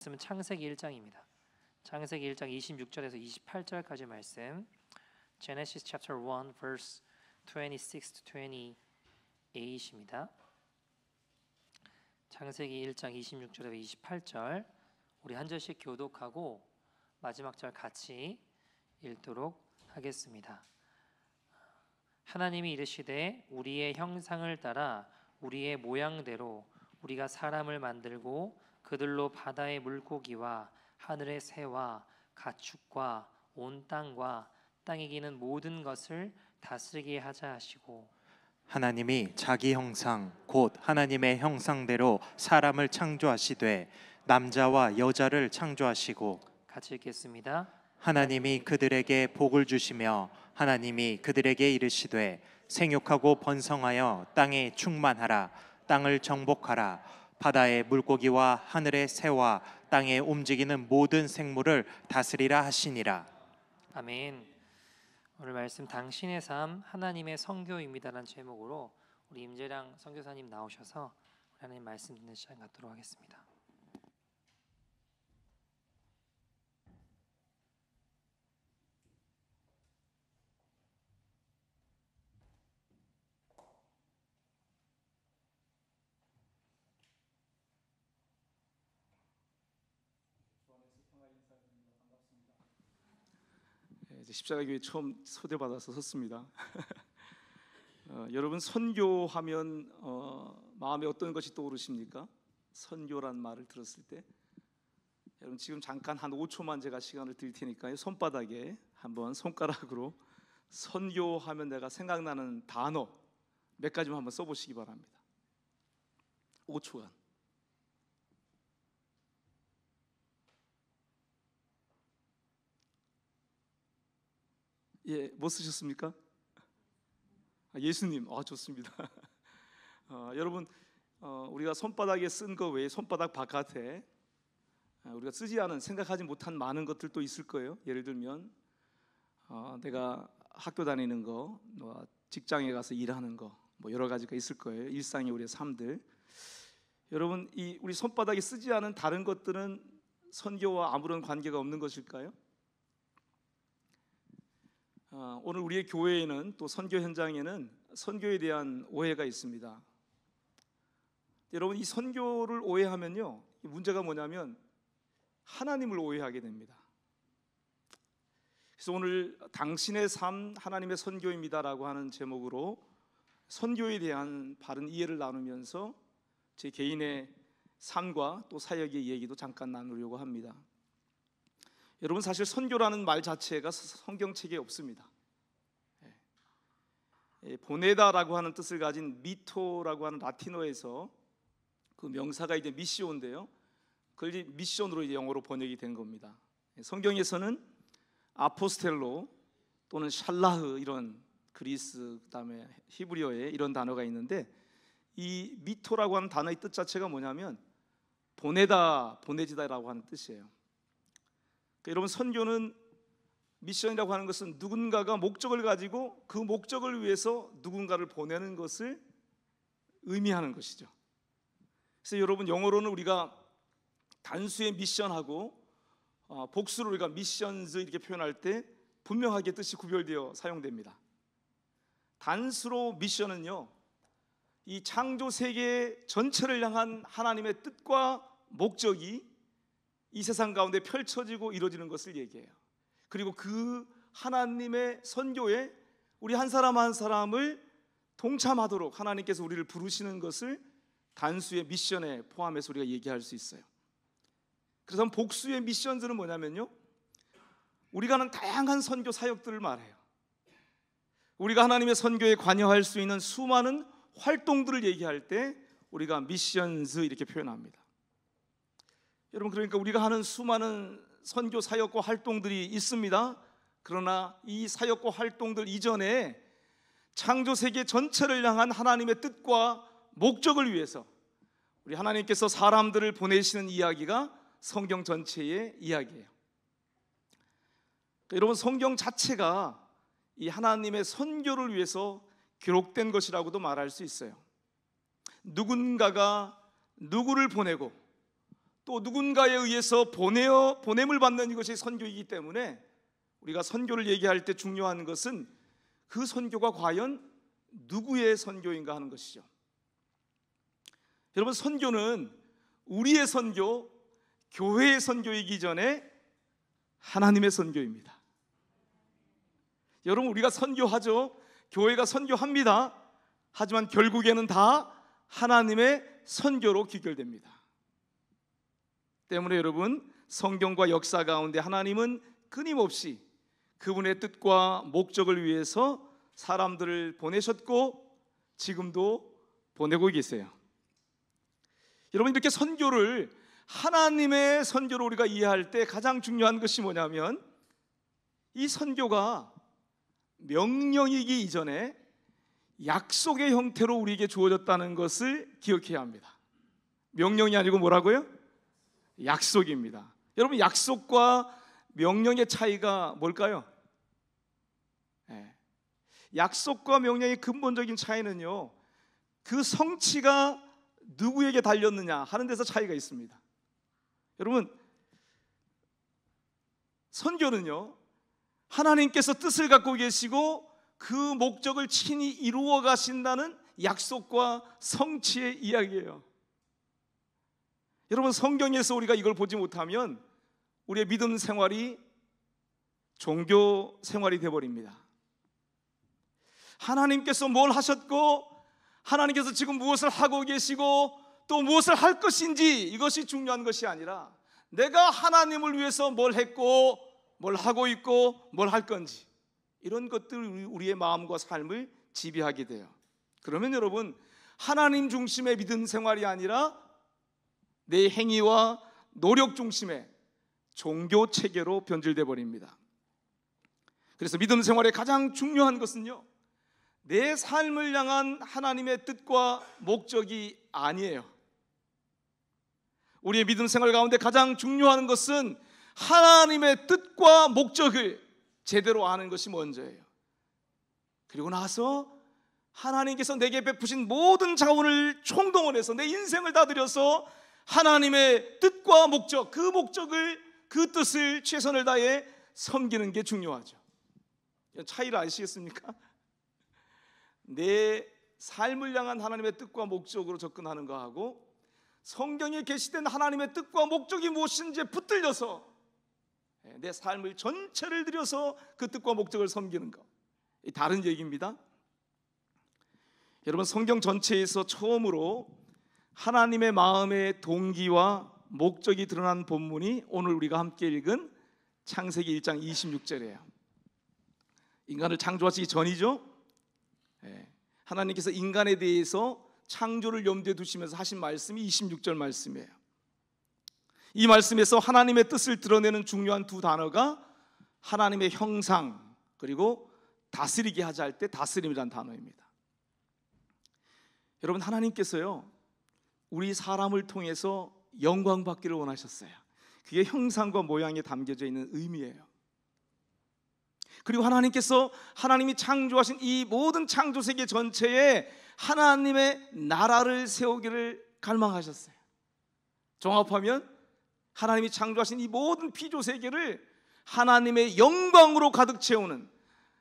말씀은 창세기 1장입니다. 창세기 1장 26절에서 28절까지 말씀. Genesis chapter 1 verse 26 to 28입니다. 창세기 1장 26절에서 28절 우리 한 절씩 교독하고 마지막 절 같이 읽도록 하겠습니다. 하나님이 이르시되 우리의 형상을 따라 우리의 모양대로 우리가 사람을 만들고 그들로 바다의 물고기와 하늘의 새와 가축과 온 땅과 땅에 기는 모든 것을 다스리게 하자 하시고 하나님이 자기 형상 곧 하나님의 형상대로 사람을 창조하시되 남자와 여자를 창조하시고 같이 읽겠습니다. 하나님이 그들에게 복을 주시며 하나님이 그들에게 이르시되 생육하고 번성하여 땅에 충만하라 땅을 정복하라 바다의 물고기와 하늘의 새와 땅에 움직이는 모든 생물을 다스리라 하시니라. 아멘. 오늘 말씀 당신의 삶 하나님의 선교입니다라는 제목으로 우리 임재량 선교사님 나오셔서 하나님 말씀 듣는 시간 갖도록 하겠습니다. 십자가교회 처음 초대받아서 섰습니다. 여러분 선교하면 마음에 어떤 것이 떠오르십니까? 선교란 말을 들었을 때 여러분 지금 잠깐 한 5초만 제가 시간을 드릴 테니까요. 손바닥에 한번 손가락으로 선교하면 내가 생각나는 단어 몇 가지만 한번 써보시기 바랍니다. 5초간. 예, 뭐 쓰셨습니까? 예수님, 좋습니다. 여러분, 우리가 손바닥에 쓴 거 외에 손바닥 바깥에 우리가 쓰지 않은 생각하지 못한 많은 것들도 있을 거예요. 예를 들면 내가 학교 다니는 거, 직장에 가서 일하는 거, 뭐 여러 가지가 있을 거예요. 일상의 우리의 삶들. 여러분, 이 우리 손바닥에 쓰지 않은 다른 것들은 선교와 아무런 관계가 없는 것일까요? 오늘 우리의 교회에는 또 선교 현장에는 선교에 대한 오해가 있습니다. 여러분 이 선교를 오해하면요 문제가 뭐냐면 하나님을 오해하게 됩니다. 그래서 오늘 당신의 삶 하나님의 선교입니다라고 하는 제목으로 선교에 대한 바른 이해를 나누면서 제 개인의 삶과 또 사역의 얘기도 잠깐 나누려고 합니다. 여러분 사실 선교라는 말 자체가 성경책에 없습니다. 보내다라고 하는 뜻을 가진 미토라고 하는 라틴어에서 그 명사가 이제 미시오인데요. 그걸 이제 미션으로 이제 영어로 번역이 된 겁니다. 성경에서는 아포스텔로 또는 샬라흐 이런 그리스 그다음에 히브리어에 이런 단어가 있는데 이 미토라고 하는 단어의 뜻 자체가 뭐냐면 보내다, 보내지다라고 하는 뜻이에요. 여러분 선교는 미션이라고 하는 것은 누군가가 목적을 가지고 그 목적을 위해서 누군가를 보내는 것을 의미하는 것이죠. 그래서 여러분 영어로는 우리가 단수의 미션하고 복수로 우리가 미션즈 이렇게 표현할 때 분명하게 뜻이 구별되어 사용됩니다. 단수로 미션은요 이 창조 세계 전체를 향한 하나님의 뜻과 목적이 이 세상 가운데 펼쳐지고 이루어지는 것을 얘기해요. 그리고 그 하나님의 선교에 우리 한 사람 한 사람을 동참하도록 하나님께서 우리를 부르시는 것을 단수의 미션에 포함해서 우리가 얘기할 수 있어요. 그래서 복수의 미션들은 뭐냐면요 우리가 하는 다양한 선교 사역들을 말해요. 우리가 하나님의 선교에 관여할 수 있는 수많은 활동들을 얘기할 때 우리가 미션즈 이렇게 표현합니다. 여러분 그러니까 우리가 하는 수많은 선교 사역과 활동들이 있습니다. 그러나 이 사역과 활동들 이전에 창조 세계 전체를 향한 하나님의 뜻과 목적을 위해서 우리 하나님께서 사람들을 보내시는 이야기가 성경 전체의 이야기예요. 그러니까 여러분 성경 자체가 이 하나님의 선교를 위해서 기록된 것이라고도 말할 수 있어요. 누군가가 누구를 보내고 또 누군가에 의해서 보냄을 받는 이것이 선교이기 때문에 우리가 선교를 얘기할 때 중요한 것은 그 선교가 과연 누구의 선교인가 하는 것이죠. 여러분, 선교는 우리의 선교, 교회의 선교이기 전에 하나님의 선교입니다. 여러분, 우리가 선교하죠. 교회가 선교합니다. 하지만 결국에는 다 하나님의 선교로 귀결됩니다. 때문에 여러분, 성경과 역사 가운데 하나님은 끊임없이 그분의 뜻과 목적을 위해서 사람들을 보내셨고 지금도 보내고 계세요. 여러분, 이렇게 선교를 하나님의 선교로 우리가 이해할 때 가장 중요한 것이 뭐냐면 이 선교가 명령이기 이전에 약속의 형태로 우리에게 주어졌다는 것을 기억해야 합니다. 명령이 아니고 뭐라고요? 약속입니다. 여러분, 약속과 명령의 차이가 뭘까요? 약속과 명령의 근본적인 차이는요, 그 성취가 누구에게 달렸느냐 하는 데서 차이가 있습니다. 여러분, 선교는요, 하나님께서 뜻을 갖고 계시고 그 목적을 친히 이루어 가신다는 약속과 성취의 이야기예요. 여러분, 성경에서 우리가 이걸 보지 못하면 우리의 믿음 생활이 종교 생활이 되어버립니다. 하나님께서 뭘 하셨고 하나님께서 지금 무엇을 하고 계시고 또 무엇을 할 것인지 이것이 중요한 것이 아니라 내가 하나님을 위해서 뭘 했고 뭘 하고 있고 뭘 할 건지, 이런 것들 우리의 마음과 삶을 지배하게 돼요. 그러면 여러분, 하나님 중심의 믿음 생활이 아니라 내 행위와 노력 중심의 종교 체계로 변질돼 버립니다. 그래서 믿음 생활의 가장 중요한 것은요, 내 삶을 향한 하나님의 뜻과 목적이 아니에요. 우리의 믿음 생활 가운데 가장 중요한 것은 하나님의 뜻과 목적을 제대로 아는 것이 먼저예요. 그리고 나서 하나님께서 내게 베푸신 모든 자원을 총동원해서 내 인생을 다 들여서 하나님의 뜻과 목적, 그 목적을, 그 뜻을 최선을 다해 섬기는 게 중요하죠. 차이를 아시겠습니까? 내 삶을 향한 하나님의 뜻과 목적으로 접근하는 거하고 성경에 게시된 하나님의 뜻과 목적이 무엇인지에 붙들려서 내 삶을 전체를 들여서 그 뜻과 목적을 섬기는 것, 다른 얘기입니다. 여러분, 성경 전체에서 처음으로 하나님의 마음의 동기와 목적이 드러난 본문이 오늘 우리가 함께 읽은 창세기 1장 26절이에요. 인간을 창조하시기 전이죠. 하나님께서 인간에 대해서 창조를 염두에 두시면서 하신 말씀이 26절 말씀이에요. 이 말씀에서 하나님의 뜻을 드러내는 중요한 두 단어가 하나님의 형상 그리고 다스리게 하자 할 때 다스림이라는 단어입니다. 여러분, 하나님께서요, 우리 사람을 통해서 영광 받기를 원하셨어요. 그게 형상과 모양에 담겨져 있는 의미예요. 그리고 하나님께서 하나님이 창조하신 이 모든 창조 세계 전체에 하나님의 나라를 세우기를 갈망하셨어요. 종합하면 하나님이 창조하신 이 모든 피조 세계를 하나님의 영광으로 가득 채우는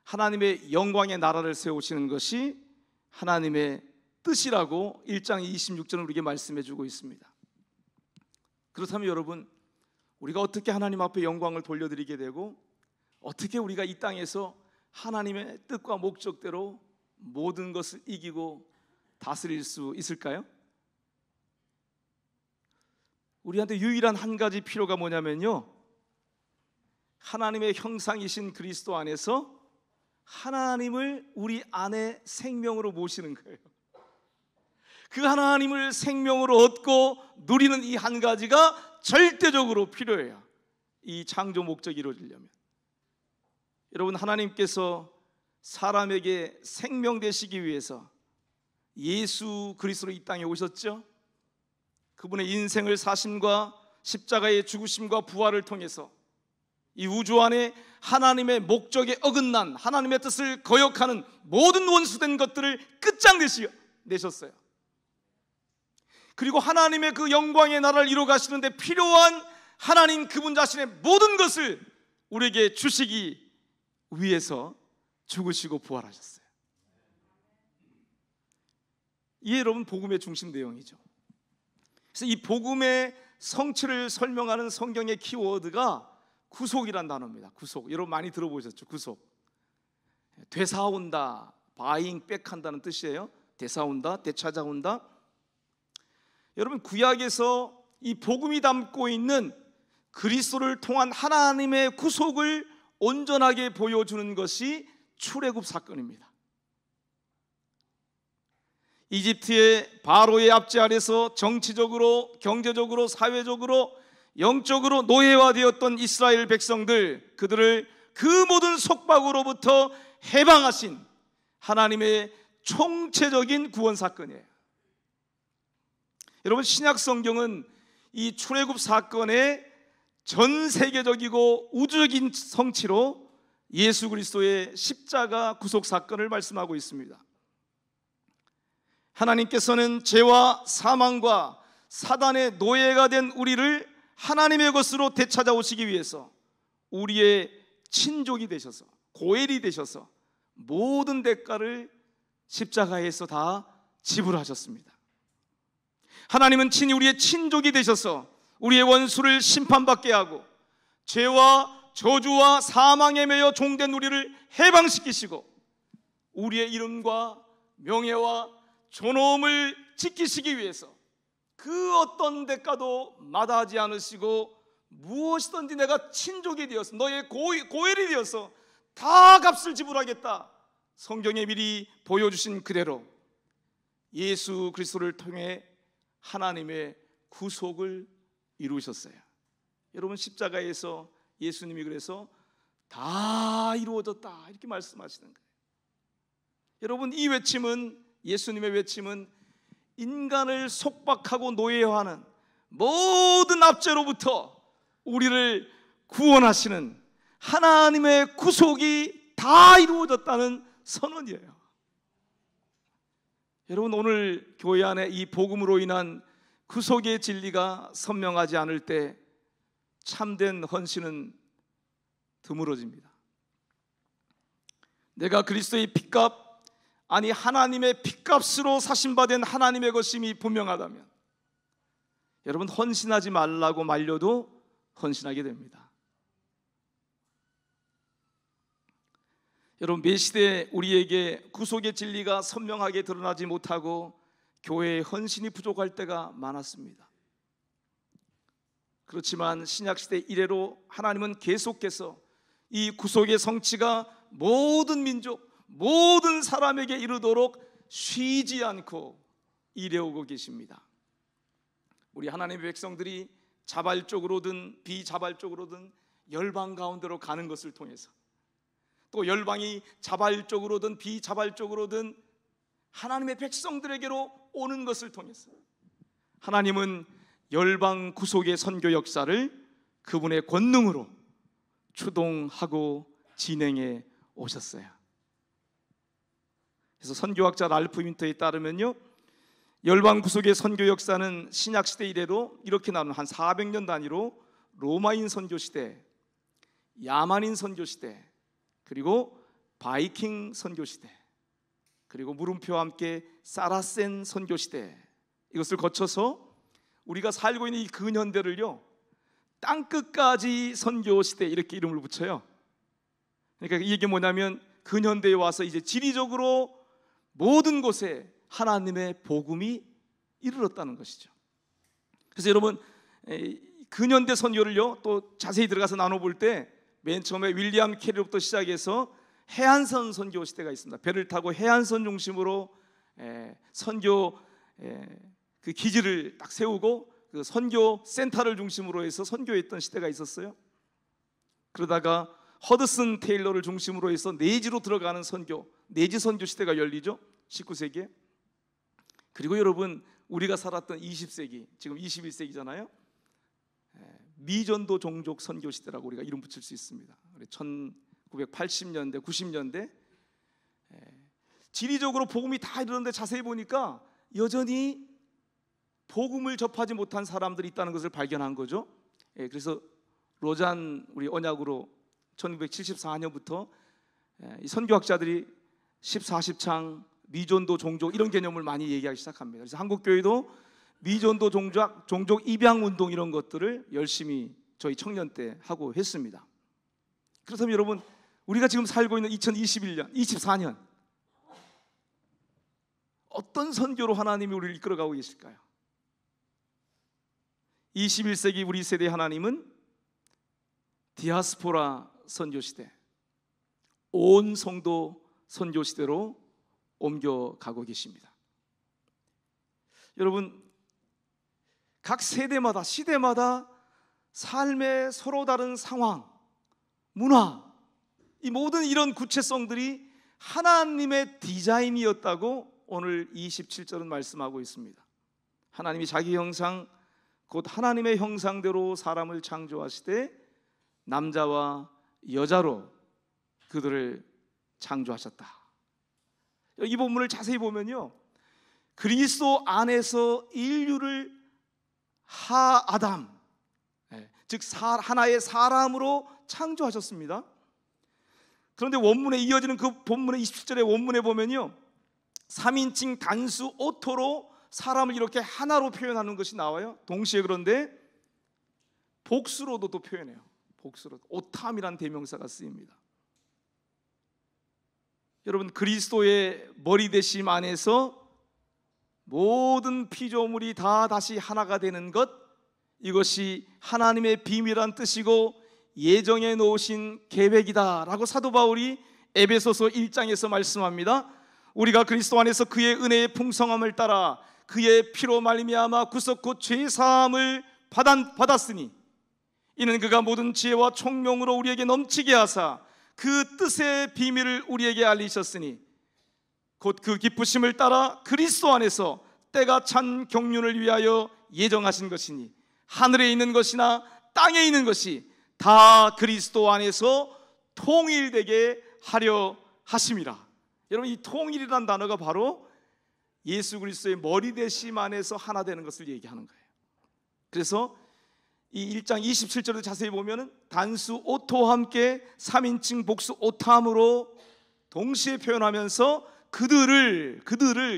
하나님의 영광의 나라를 세우시는 것이 하나님의 뜻이라고 1장 26절은 우리에게 말씀해 주고 있습니다. 그렇다면 여러분, 우리가 어떻게 하나님 앞에 영광을 돌려드리게 되고 어떻게 우리가 이 땅에서 하나님의 뜻과 목적대로 모든 것을 이기고 다스릴 수 있을까요? 우리한테 유일한 한 가지 필요가 뭐냐면요, 하나님의 형상이신 그리스도 안에서 하나님을 우리 안에 생명으로 모시는 거예요. 그 하나님을 생명으로 얻고 누리는 이 한 가지가 절대적으로 필요해요. 이 창조 목적이 이루어지려면. 여러분, 하나님께서 사람에게 생명 되시기 위해서 예수 그리스도로 이 땅에 오셨죠. 그분의 인생을 사심과 십자가의 죽으심과 부활을 통해서 이 우주 안에 하나님의 목적에 어긋난 하나님의 뜻을 거역하는 모든 원수된 것들을 끝장내셨어요. 그리고 하나님의 그 영광의 나라를 이루어 가시는데 필요한 하나님 그분 자신의 모든 것을 우리에게 주시기 위해서 죽으시고 부활하셨어요. 이게 여러분 복음의 중심 내용이죠. 그래서 이 복음의 성취를 설명하는 성경의 키워드가 구속이란 단어입니다. 구속. 여러분 많이 들어보셨죠? 구속. 되사온다, 바잉 백한다는 뜻이에요. 되사온다, 되찾아온다. 여러분 구약에서 이 복음이 담고 있는 그리스도를 통한 하나님의 구속을 온전하게 보여주는 것이 출애굽 사건입니다. 이집트의 바로의 압제 아래서 정치적으로, 경제적으로, 사회적으로, 영적으로 노예화되었던 이스라엘 백성들, 그들을 그 모든 속박으로부터 해방하신 하나님의 총체적인 구원 사건이에요. 여러분 신약 성경은 이 출애굽 사건의 전 세계적이고 우주적인 성취로 예수 그리스도의 십자가 구속 사건을 말씀하고 있습니다. 하나님께서는 죄와 사망과 사단의 노예가 된 우리를 하나님의 것으로 되찾아오시기 위해서 우리의 친족이 되셔서, 고엘이 되셔서 모든 대가를 십자가에서 다 지불하셨습니다. 하나님은 친히 우리의 친족이 되셔서 우리의 원수를 심판받게 하고 죄와 저주와 사망에 매여 종된 우리를 해방시키시고 우리의 이름과 명예와 존엄을 지키시기 위해서 그 어떤 대가도 마다하지 않으시고 무엇이든지 내가 친족이 되어서 너의 고엘이 되어서 다 값을 지불하겠다, 성경에 미리 보여주신 그대로 예수 그리스도를 통해 하나님의 구속을 이루셨어요. 여러분 십자가에서 예수님이 그래서 다 이루어졌다 이렇게 말씀하시는 거예요. 여러분 이 외침은, 예수님의 외침은 인간을 속박하고 노예화하는 모든 압제로부터 우리를 구원하시는 하나님의 구속이 다 이루어졌다는 선언이에요. 여러분 오늘 교회 안에 이 복음으로 인한 구속의 진리가 선명하지 않을 때 참된 헌신은 드물어집니다. 내가 그리스도의 핏값, 아니 하나님의 핏값으로 사신받은 하나님의 것임이 분명하다면 여러분 헌신하지 말라고 말려도 헌신하게 됩니다. 여러분 매시대 우리에게 구속의 진리가 선명하게 드러나지 못하고 교회의 헌신이 부족할 때가 많았습니다. 그렇지만 신약시대 이래로 하나님은 계속해서 이 구속의 성취가 모든 민족, 모든 사람에게 이르도록 쉬지 않고 일해오고 계십니다. 우리 하나님의 백성들이 자발적으로든 비자발적으로든 열방 가운데로 가는 것을 통해서, 또 열방이 자발적으로든 비자발적으로든 하나님의 백성들에게로 오는 것을 통해서 하나님은 열방 구속의 선교 역사를 그분의 권능으로 추동하고 진행해 오셨어요. 그래서 선교학자 랄프 윈터에 따르면요, 열방 구속의 선교 역사는 신약시대 이래로 이렇게 나누는 한 400년 단위로 로마인 선교시대, 야만인 선교시대, 그리고 바이킹 선교시대, 그리고 물음표와 함께 사라센 선교시대, 이것을 거쳐서 우리가 살고 있는 이 근현대를요 땅끝까지 선교시대 이렇게 이름을 붙여요. 그러니까 이게 뭐냐면 근현대에 와서 이제 지리적으로 모든 곳에 하나님의 복음이 이르렀다는 것이죠. 그래서 여러분 근현대 선교를요 또 자세히 들어가서 나눠볼 때 맨 처음에 윌리엄 캐리로부터 시작해서 해안선 선교 시대가 있습니다. 배를 타고 해안선 중심으로 선교 그 기지를 딱 세우고 그 선교 센터를 중심으로 해서 선교했던 시대가 있었어요. 그러다가 허드슨 테일러를 중심으로 해서 내지로 들어가는 선교, 내지 선교 시대가 열리죠. 19세기에. 그리고 여러분 우리가 살았던 20세기, 지금 21세기잖아요. 미전도 종족 선교 시대라고 우리가 이름 붙일 수 있습니다. 1980년대, 90년대 지리적으로 복음이 다 이르는데 자세히 보니까 여전히 복음을 접하지 못한 사람들이 있다는 것을 발견한 거죠. 그래서 로잔 우리 언약으로 1974년부터 이 선교학자들이 14십창, 미전도 종족 이런 개념을 많이 얘기하기 시작합니다. 그래서 한국 교회도 미전도 종족 입양 운동 이런 것들을 열심히 저희 청년 때 하고 했습니다. 그렇다면 여러분, 우리가 지금 살고 있는 2021년, 24년 어떤 선교로 하나님이 우리를 이끌어가고 계실까요? 21세기 우리 세대의 하나님은 디아스포라 선교 시대, 온 성도 선교 시대로 옮겨가고 계십니다. 여러분, 각 세대마다 시대마다 삶의 서로 다른 상황, 문화, 이 모든 이런 구체성들이 하나님의 디자인이었다고 오늘 27절은 말씀하고 있습니다. 하나님이 자기 형상 곧 하나님의 형상대로 사람을 창조하시되 남자와 여자로 그들을 창조하셨다. 이 본문을 자세히 보면요, 그리스도 안에서 인류를 하아담, 즉 하나의 사람으로 창조하셨습니다. 그런데 원문에 이어지는 그 본문의 27절의 원문에 보면요, 3인칭 단수 오토로 사람을 이렇게 하나로 표현하는 것이 나와요. 동시에 그런데 복수로도 또 표현해요. 복수로 오탐이란 대명사가 쓰입니다. 여러분, 그리스도의 머리 되심 안에서 모든 피조물이 다 다시 하나가 되는 것, 이것이 하나님의 비밀한 뜻이고 예정해 놓으신 계획이다라고 사도 바울이 에베소서 1장에서 말씀합니다. 우리가 그리스도 안에서 그의 은혜의 풍성함을 따라 그의 피로 말미암아 구속 곧 죄 사함을 받았으니 이는 그가 모든 지혜와 총명으로 우리에게 넘치게 하사 그 뜻의 비밀을 우리에게 알리셨으니 곧 그 기쁘심을 따라 그리스도 안에서 때가 찬 경륜을 위하여 예정하신 것이니 하늘에 있는 것이나 땅에 있는 것이 다 그리스도 안에서 통일되게 하려 하심이라. 여러분, 이 통일이라는 단어가 바로 예수 그리스도의 머리 되심 안에서 하나 되는 것을 얘기하는 거예요. 그래서 이 1장 27절을 자세히 보면은 단수 오토와 함께 3인칭 복수 오탐으로 동시에 표현하면서 그들을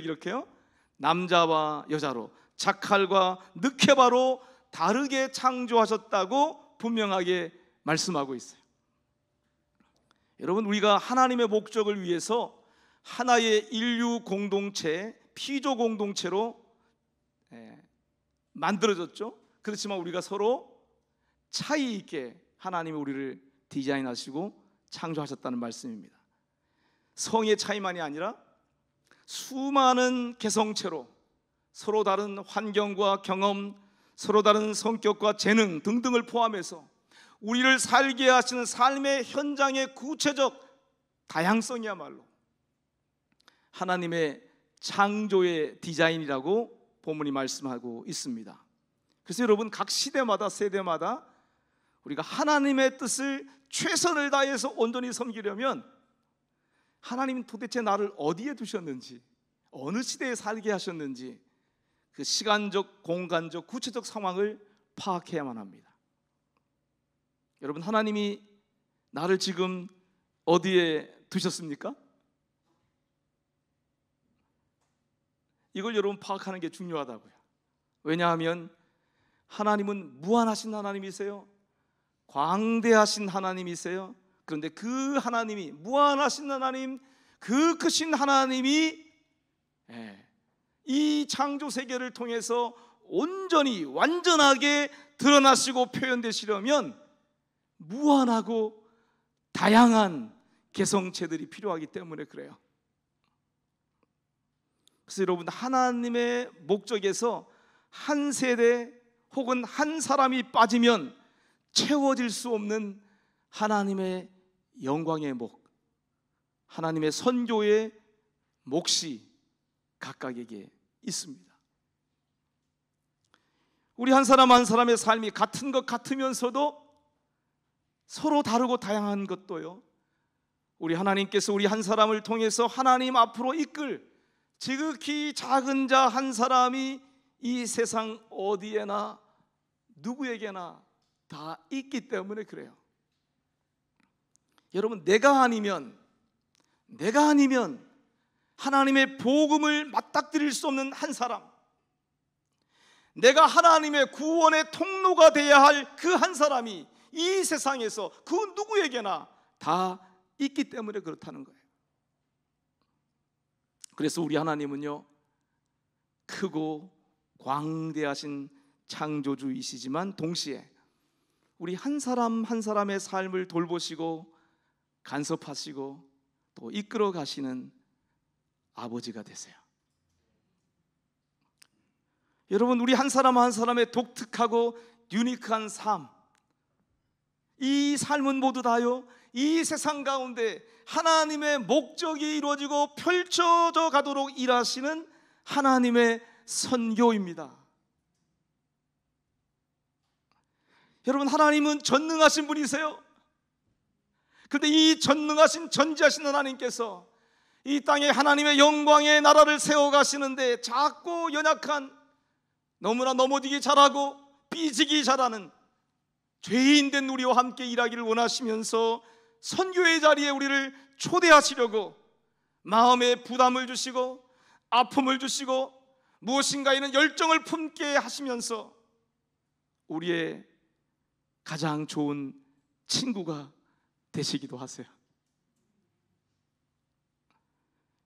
이렇게요, 남자와 여자로 자칼과 느케바로 다르게 창조하셨다고 분명하게 말씀하고 있어요. 여러분, 우리가 하나님의 목적을 위해서 하나의 인류 공동체, 피조 공동체로 만들어졌죠. 그렇지만 우리가 서로 차이 있게 하나님이 우리를 디자인하시고 창조하셨다는 말씀입니다. 성의 차이만이 아니라 수많은 개성체로 서로 다른 환경과 경험, 서로 다른 성격과 재능 등등을 포함해서 우리를 살게 하시는 삶의 현장의 구체적 다양성이야말로 하나님의 창조의 디자인이라고 본문이 말씀하고 있습니다. 그래서 여러분, 각 시대마다 세대마다 우리가 하나님의 뜻을 최선을 다해서 온전히 섬기려면 하나님은 도대체 나를 어디에 두셨는지, 어느 시대에 살게 하셨는지 그 시간적, 공간적, 구체적 상황을 파악해야만 합니다. 여러분, 하나님이 나를 지금 어디에 두셨습니까? 이걸 여러분 파악하는 게 중요하다고요. 왜냐하면 하나님은 무한하신 하나님이세요. 광대하신 하나님이세요. 그런데 그 하나님이, 무한하신 하나님, 그 크신 하나님이 이 창조 세계를 통해서 온전히 완전하게 드러나시고 표현되시려면 무한하고 다양한 개성체들이 필요하기 때문에 그래요. 그래서 여러분, 하나님의 목적에서 한 세대 혹은 한 사람이 빠지면 채워질 수 없는 하나님의 영광의 목, 하나님의 선교의 몫이 각각에게 있습니다. 우리 한 사람 한 사람의 삶이 같은 것 같으면서도 서로 다르고 다양한 것도요, 우리 하나님께서 우리 한 사람을 통해서 하나님 앞으로 이끌 지극히 작은 자 한 사람이 이 세상 어디에나 누구에게나 다 있기 때문에 그래요. 여러분, 내가 아니면 하나님의 복음을 맞닥뜨릴 수 없는 한 사람, 내가 하나님의 구원의 통로가 되어야 할 그 한 사람이 이 세상에서 그 누구에게나 다 있기 때문에 그렇다는 거예요. 그래서 우리 하나님은요, 크고 광대하신 창조주이시지만 동시에 우리 한 사람 한 사람의 삶을 돌보시고 간섭하시고 또 이끌어 가시는 아버지가 되세요. 여러분, 우리 한 사람 한 사람의 독특하고 유니크한 삶, 이 삶은 모두 다요, 이 세상 가운데 하나님의 목적이 이루어지고 펼쳐져 가도록 일하시는 하나님의 선교입니다. 여러분, 하나님은 전능하신 분이세요. 그런데 이 전능하신 전지하신 하나님께서 이 땅에 하나님의 영광의 나라를 세워가시는데 작고 연약한, 너무나 넘어지기 잘하고 삐지기 잘하는 죄인된 우리와 함께 일하기를 원하시면서 선교의 자리에 우리를 초대하시려고 마음에 부담을 주시고 아픔을 주시고 무엇인가에는 열정을 품게 하시면서 우리의 가장 좋은 친구가 되시기도 하세요.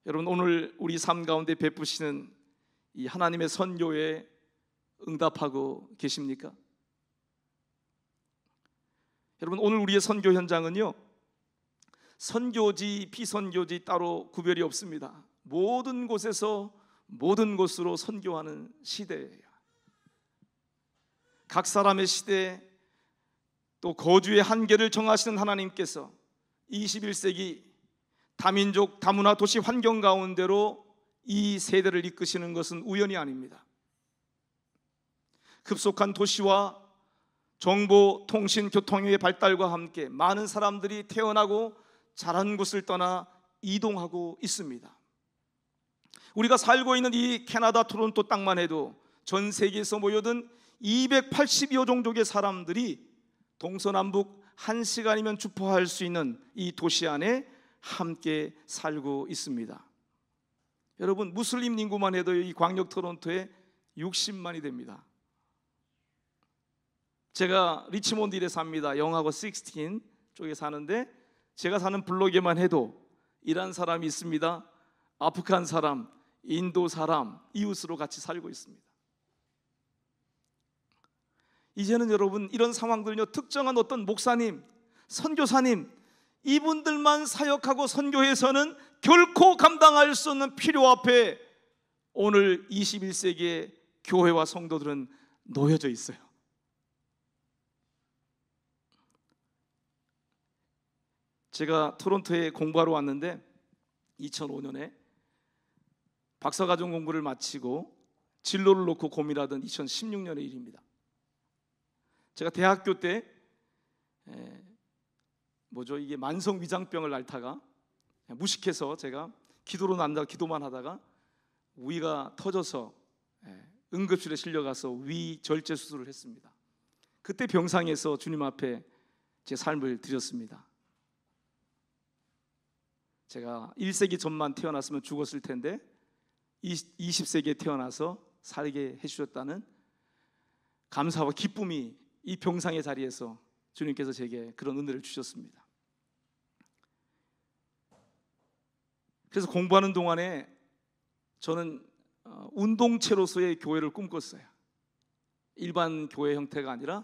여러분, 오늘 우리 삶 가운데 베푸시는 이 하나님의 선교에 응답하고 계십니까? 여러분, 오늘 우리의 선교 현장은요, 선교지 비선교지 따로 구별이 없습니다. 모든 곳에서 모든 곳으로 선교하는 시대예요. 각 사람의 시대, 또 거주의 한계를 정하시는 하나님께서 21세기 다민족 다문화 도시 환경 가운데로 이 세대를 이끄시는 것은 우연이 아닙니다. 급속한 도시와 정보, 통신, 교통의 발달과 함께 많은 사람들이 태어나고 자란 곳을 떠나 이동하고 있습니다. 우리가 살고 있는 이 캐나다 토론토 땅만 해도 전 세계에서 모여든 280여 종족의 사람들이 동서남북 1시간이면 주포할 수 있는 이 도시 안에 함께 살고 있습니다. 여러분, 무슬림 인구만 해도 이 광역 토론토에 60만이 됩니다. 제가 리치몬드에 삽니다. 영하고 16 쪽에 사는데 제가 사는 블록에만 해도 이란 사람이 있습니다. 아프간 사람, 인도 사람, 이웃으로 같이 살고 있습니다. 이제는 여러분, 이런 상황들은요, 특정한 어떤 목사님, 선교사님, 이분들만 사역하고 선교해서는 결코 감당할 수 없는 필요 앞에 오늘 21세기의 교회와 성도들은 놓여져 있어요. 제가 토론토에 공부하러 왔는데 2005년에 박사과정 공부를 마치고 진로를 놓고 고민하던 2016년의 일입니다. 제가 대학교 때 이게 만성 위장병을 앓다가 무식해서 제가 기도로 난다 기도만 하다가 위가 터져서 응급실에 실려가서 위 절제 수술을 했습니다. 그때 병상에서 주님 앞에 제 삶을 드렸습니다. 제가 1세기 전만 태어났으면 죽었을 텐데 20세기에 태어나서 살게 해주셨다는 감사와 기쁨이 이 병상의 자리에서 주님께서 제게 그런 은혜를 주셨습니다. 그래서 공부하는 동안에 저는 운동체로서의 교회를 꿈꿨어요. 일반 교회 형태가 아니라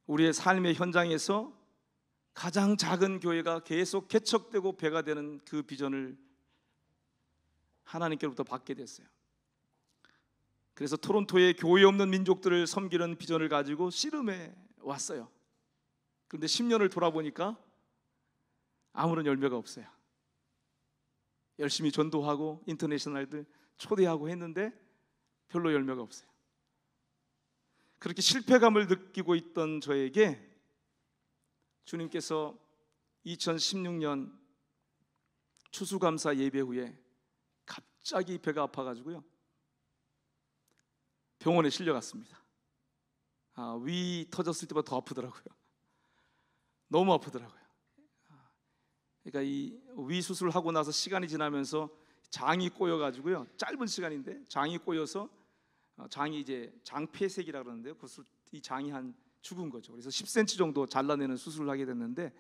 우리의 삶의 현장에서 가장 작은 교회가 계속 개척되고 배가 되는 그 비전을 하나님께로부터 받게 됐어요. 그래서 토론토에 교회 없는 민족들을 섬기는 비전을 가지고 씨름해 왔어요. 그런데 10년을 돌아보니까 아무런 열매가 없어요. 열심히 전도하고 인터내셔널들 초대하고 했는데 별로 열매가 없어요. 그렇게 실패감을 느끼고 있던 저에게 주님께서 2016년 추수감사 예배 후에 갑자기 배가 아파가지고요, 병원에 실려갔습니다. 위 터졌을 때보다 더 아프더라고요. 너무 아프더라고요. 그러니까 이 위 수술하고 나서 시간이 지나면서 장이 꼬여가지고요, 짧은 시간인데 장이 꼬여서 장이 이제 장폐색이라 그러는데요, 이 장이 한 죽은 거죠. 그래서 10cm 정도 잘라내는 수술을 하게 됐는데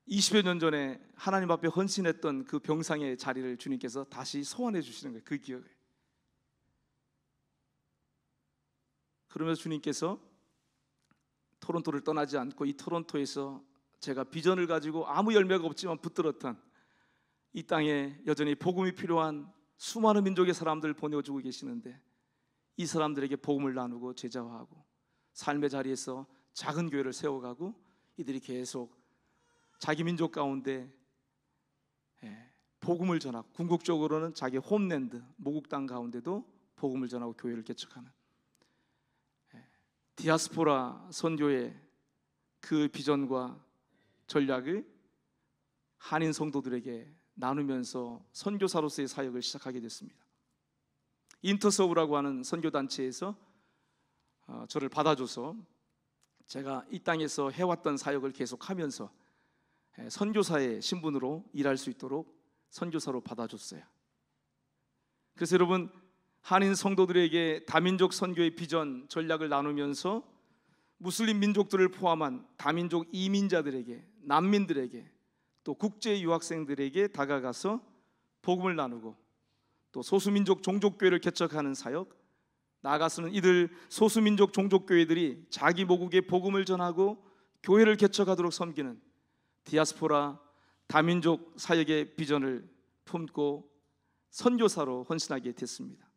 20여 년 전에 하나님 앞에 헌신했던 그 병상의 자리를 주님께서 다시 소환해 주시는 거예요. 그 기억을. 그러면서 주님께서 토론토를 떠나지 않고 이 토론토에서 제가 비전을 가지고 아무 열매가 없지만 붙들었던 이 땅에 여전히 복음이 필요한 수많은 민족의 사람들을 보내주고 계시는데, 이 사람들에게 복음을 나누고 제자화하고 삶의 자리에서 작은 교회를 세워가고, 이들이 계속 자기 민족 가운데 복음을 전하고, 궁극적으로는 자기 홈랜드 모국 땅 가운데도 복음을 전하고 교회를 개척하는 디아스포라 선교의 그 비전과 전략을 한인 성도들에게 나누면서 선교사로서의 사역을 시작하게 됐습니다. 인터서브라고 하는 선교단체에서 저를 받아줘서 제가 이 땅에서 해왔던 사역을 계속하면서 선교사의 신분으로 일할 수 있도록 선교사로 받아줬어요. 그래서 여러분, 한인 성도들에게 다민족 선교의 비전 전략을 나누면서 무슬림 민족들을 포함한 다민족 이민자들에게, 난민들에게, 또 국제 유학생들에게 다가가서 복음을 나누고, 또 소수민족 종족교회를 개척하는 사역, 나아가서는 이들 소수민족 종족교회들이 자기 모국에 복음을 전하고 교회를 개척하도록 섬기는 디아스포라 다민족 사역의 비전을 품고 선교사로 헌신하게 됐습니다.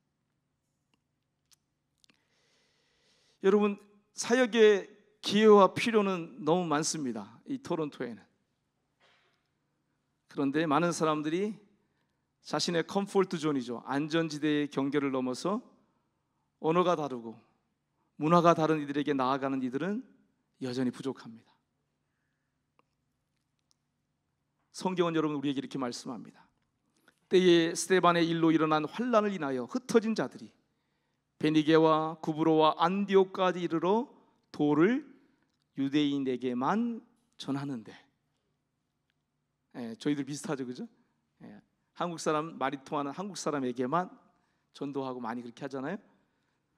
여러분, 사역의 기회와 필요는 너무 많습니다. 이 토론토에는. 그런데 많은 사람들이 자신의 컴포트 존이죠, 안전지대의 경계를 넘어서 언어가 다르고 문화가 다른 이들에게 나아가는 이들은 여전히 부족합니다. 성경은 여러분 우리에게 이렇게 말씀합니다. 때에 스데반의 일로 일어난 환난을 인하여 흩어진 자들이 베니게와 구브로와 안디옥까지 이르러 도를 유대인에게만 전하는데, 저희들 비슷하죠, 그죠? 한국 사람, 말이 통하는 한국 사람에게만 전도하고 많이 그렇게 하잖아요.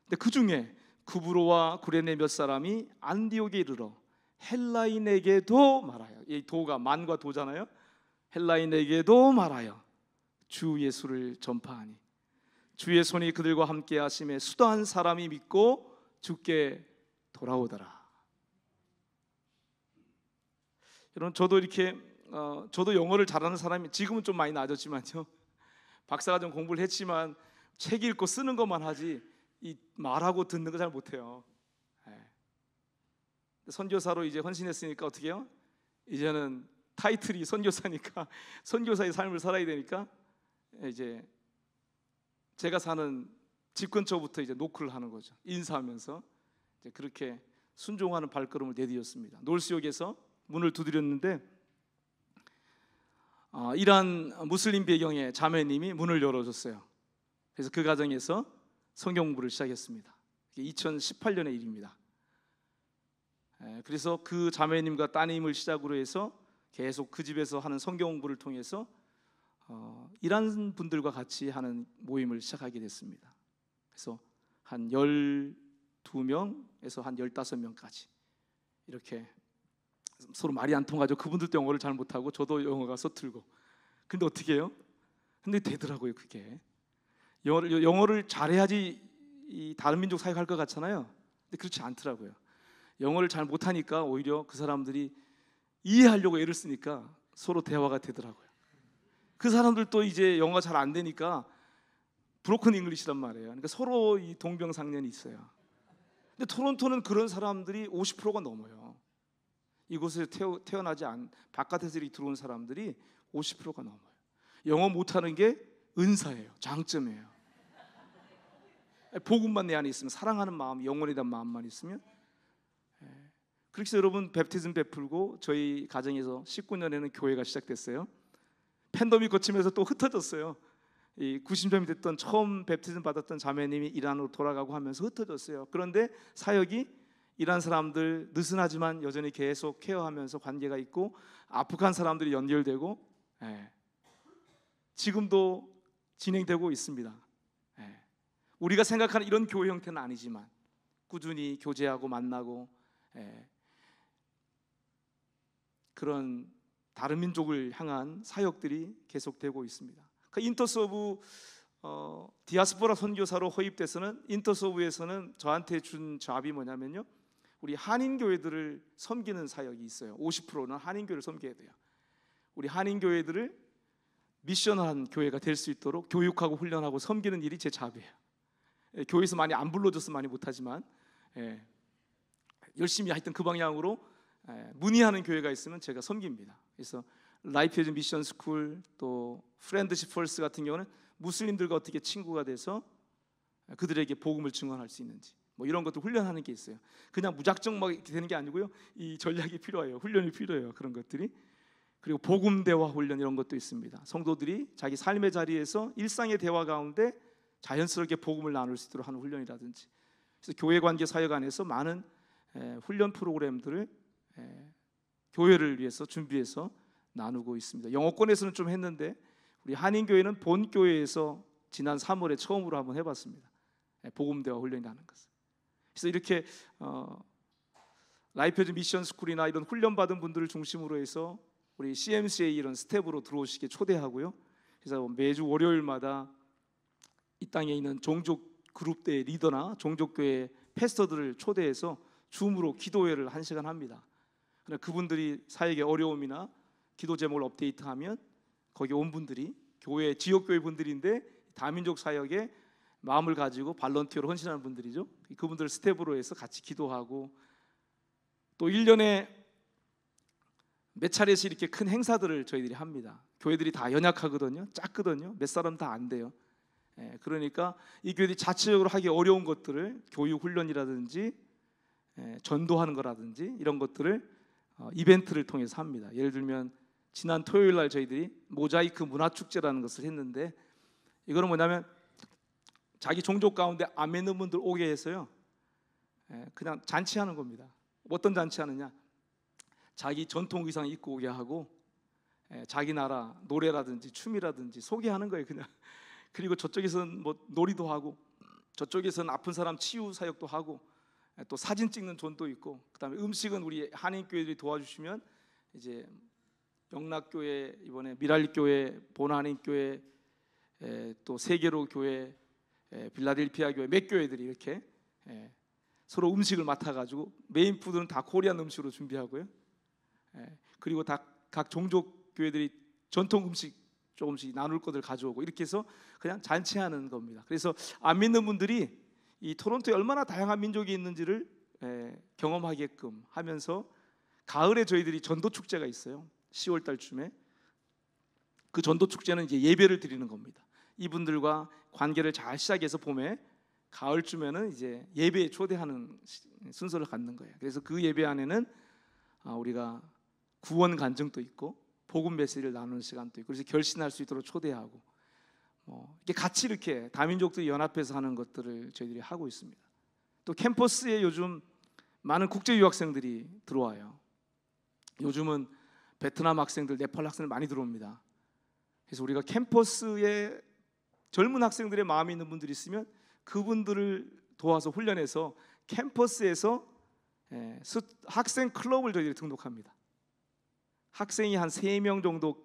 근데 그 중에 구브로와 구레네 몇 사람이 안디옥에 이르러 헬라인에게도 말하여, 이 도가 만과 도잖아요. 헬라인에게도 말하여 주 예수를 전파하니 주의 손이 그들과 함께 하심에 수다한 사람이 믿고 주께 돌아오더라. 여러분, 저도 이렇게 저도 영어를 잘하는 사람이, 지금은 좀 많이 나아졌지만요, 박사과정 공부를 했지만 책 읽고 쓰는 것만 하지 이 말하고 듣는 거 잘 못해요. 선교사로 이제 헌신했으니까 어떻게 해요? 이제는 타이틀이 선교사니까 선교사의 삶을 살아야 되니까 이제 제가 사는 집 근처부터 이제 노크를 하는 거죠. 인사하면서 이제 그렇게 순종하는 발걸음을 내디뎠습니다. 놀수역에서 문을 두드렸는데 이란 무슬림 배경의 자매님이 문을 열어줬어요. 그래서 그 가정에서 성경 공부를 시작했습니다. 2018년의 일입니다. 그래서 그 자매님과 따님을 시작으로 해서 계속 그 집에서 하는 성경 공부를 통해서 이란 분들과 같이 하는 모임을 시작하게 됐습니다. 그래서 한 12명에서 한 15명까지 이렇게 서로 말이 안 통하죠. 그분들도 영어를 잘 못하고 저도 영어가 서툴고. 근데 어떻게 해요? 근데 되더라고요. 그게 영어를 잘해야지 이 다른 민족 사역할 것 같잖아요. 근데 그렇지 않더라고요. 영어를 잘 못하니까 오히려 그 사람들이 이해하려고 애를 쓰니까 서로 대화가 되더라고요. 그 사람들도 이제 영어가 잘 안 되니까 브로큰 잉글리시란 말이에요. 그러니까 서로 이 동병상련이 있어요. 근데 토론토는 그런 사람들이 50%가 넘어요. 이곳에 태어나지 않은 바깥에서 들어온 사람들이 50%가 넘어요. 영어 못하는 게 은사예요. 장점이에요. 복음만 내 안에 있으면, 사랑하는 마음, 영혼에 대한 마음만 있으면. 그렇게 해서 여러분 베프티즘 베풀고 저희 가정에서 19년에는 교회가 시작됐어요. 팬데믹 거치면서 또 흩어졌어요. 이 90점이 됐던 처음 뵙티즘 받았던 자매님이 이란으로 돌아가고 하면서 흩어졌어요. 그런데 사역이 이란 사람들 느슨하지만 여전히 계속 케어하면서 관계가 있고 아프간 사람들이 연결되고 지금도 진행되고 있습니다. 우리가 생각하는 이런 교회 형태는 아니지만 꾸준히 교제하고 만나고 그런 다른 민족을 향한 사역들이 계속되고 있습니다. 그 인터서브 디아스포라 선교사로 허입돼서는 인터서브에서는 저한테 준 잡이 뭐냐면요, 우리 한인 교회들을 섬기는 사역이 있어요. 50%는 한인 교회를 섬겨야 돼요. 우리 한인 교회들을 미션한 교회가 될 수 있도록 교육하고 훈련하고 섬기는 일이 제 잡이에요. 교회에서 많이 안 불러줘서 많이 못하지만 열심히 하여튼 그 방향으로 문의하는 교회가 있으면 제가 섬깁니다. 그래서 라이프 에즈 미션 스쿨 또 프렌드십 펄스 같은 경우는 무슬림들과 어떻게 친구가 돼서 그들에게 복음을 증언할 수 있는지 뭐 이런 것도 훈련하는 게 있어요. 그냥 무작정 막 이렇게 되는 게 아니고요, 이 전략이 필요해요. 훈련이 필요해요. 그런 것들이. 그리고 복음 대화 훈련 이런 것도 있습니다. 성도들이 자기 삶의 자리에서 일상의 대화 가운데 자연스럽게 복음을 나눌 수 있도록 하는 훈련이라든지, 그래서 교회 관계 사역 안에서 많은 훈련 프로그램들을 교회를 위해서 준비해서 나누고 있습니다. 영어권에서는 좀 했는데 우리 한인교회는 본 교회에서 지난 3월에 처음으로 한번 해봤습니다. 복음 대화 훈련이라는 것을. 그래서 이렇게 라이프 에즈 미션 스쿨이나 이런 훈련 받은 분들을 중심으로 해서 우리 CMCA 이런 스텝으로 들어오시게 초대하고요. 그래서 매주 월요일마다 이 땅에 있는 종족 그룹대의 리더나 종족교회 패스터들을 초대해서 줌으로 기도회를 1시간 합니다. 그분들이 사역의 어려움이나 기도 제목을 업데이트하면 거기 온 분들이 교회 지역교회 분들인데 다민족 사역에 마음을 가지고 발런티어로 헌신하는 분들이죠. 그분들 스텝으로 해서 같이 기도하고, 또 1년에 몇 차례씩 이렇게 큰 행사들을 저희들이 합니다. 교회들이 다 연약하거든요. 작거든요. 몇 사람 다 안 돼요. 그러니까 이 교회들이 자체적으로 하기 어려운 것들을 교육 훈련이라든지 전도하는 거라든지 이런 것들을 이벤트를 통해서 합니다. 예를 들면 지난 토요일 날 저희들이 모자이크 문화축제라는 것을 했는데, 이거는 뭐냐면 자기 종족 가운데 안 믿는 분들 오게 해서요, 그냥 잔치하는 겁니다. 어떤 잔치하느냐, 자기 전통 의상 입고 오게 하고 자기 나라 노래라든지 춤이라든지 소개하는 거예요, 그냥. 그리고 저쪽에서는 뭐 놀이도 하고, 저쪽에서는 아픈 사람 치유 사역도 하고, 또 사진 찍는 존도 있고, 그다음에 음식은 우리 한인교회들이 도와주시면 이제 영락교회, 이번에 미랄교회, 본한인교회, 또 세계로 교회, 빌라델피아 교회 몇 교회들이 이렇게 서로 음식을 맡아가지고 메인 푸드는 다 코리안 음식으로 준비하고요. 그리고 다 각 종족 교회들이 전통 음식 조금씩 나눌 것을 가져오고, 이렇게 해서 그냥 잔치하는 겁니다. 그래서 안 믿는 분들이 이 토론토에 얼마나 다양한 민족이 있는지를 경험하게끔 하면서, 가을에 저희들이 전도 축제가 있어요. 10월 달쯤에. 그 전도 축제는 이제 예배를 드리는 겁니다. 이분들과 관계를 잘 시작해서 봄에, 가을쯤에는 이제 예배에 초대하는 순서를 갖는 거예요. 그래서 그 예배 안에는 우리가 구원 간증도 있고 복음 메시지를 나누는 시간도 있고, 그래서 결신할 수 있도록 초대하고, 이렇게 같이 이렇게 다민족들이 연합해서 하는 것들을 저희들이 하고 있습니다. 또 캠퍼스에 요즘 많은 국제 유학생들이 들어와요. 요즘은 베트남 학생들, 네팔 학생들 많이 들어옵니다. 그래서 우리가 캠퍼스에 젊은 학생들의 마음이 있는 분들이 있으면 그분들을 도와서 훈련해서 캠퍼스에서 학생 클럽을 저희들이 등록합니다. 학생이 한 3명 정도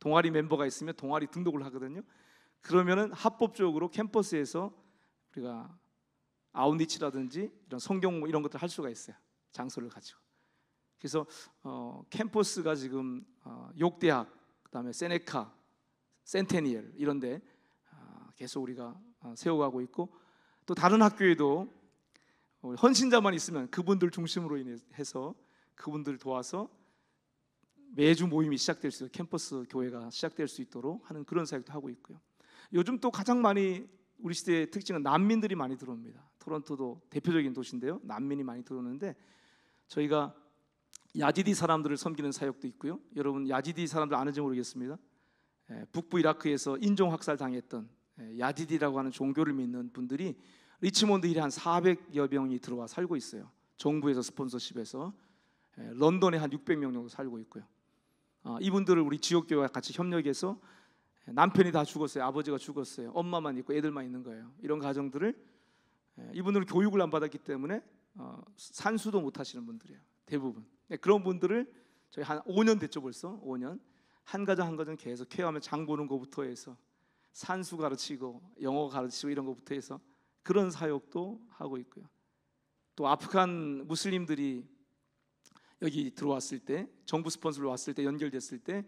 동아리 멤버가 있으면 동아리 등록을 하거든요. 그러면은 합법적으로 캠퍼스에서 우리가 아웃리치라든지 이런 성경 이런 것들 할 수가 있어요. 장소를 가지고. 그래서 캠퍼스가 지금 욕대학, 그다음에 세네카, 센테니엘 이런데 계속 우리가 세워가고 있고, 또 다른 학교에도 헌신자만 있으면 그분들 중심으로 해서 그분들 도와서 매주 모임이 시작될 수 있도록, 캠퍼스 교회가 시작될 수 있도록 하는 그런 사역도 하고 있고요. 요즘 또 가장 많이 우리 시대의 특징은 난민들이 많이 들어옵니다. 토론토도 대표적인 도시인데요, 난민이 많이 들어오는데 저희가 야지디 사람들을 섬기는 사역도 있고요. 여러분 야지디 사람들 아는지 모르겠습니다. 북부 이라크에서 인종 학살 당했던 야디디라고 하는 종교를 믿는 분들이 리치몬드 힐에 한 400여 명이 들어와 살고 있어요. 정부에서 스폰서십해서 런던에 한 600명 정도 살고 있고요. 이분들을 우리 지역교회와 같이 협력해서 남편이 다 죽었어요. 아버지가 죽었어요. 엄마만 있고 애들만 있는 거예요. 이런 가정들을 이분들은 교육을 안 받았기 때문에 산수도 못 하시는 분들이에요. 대부분. 그런 분들을 저희 한 5년 됐죠. 벌써 5년. 한 가정 한 가정 계속 케어하면 장 보는 것부터 해서 산수 가르치고 영어 가르치고 이런 것부터 해서 그런 사역도 하고 있고요. 또 아프간 무슬림들이 여기 들어왔을 때, 정부 스폰서로 왔을 때, 연결됐을 때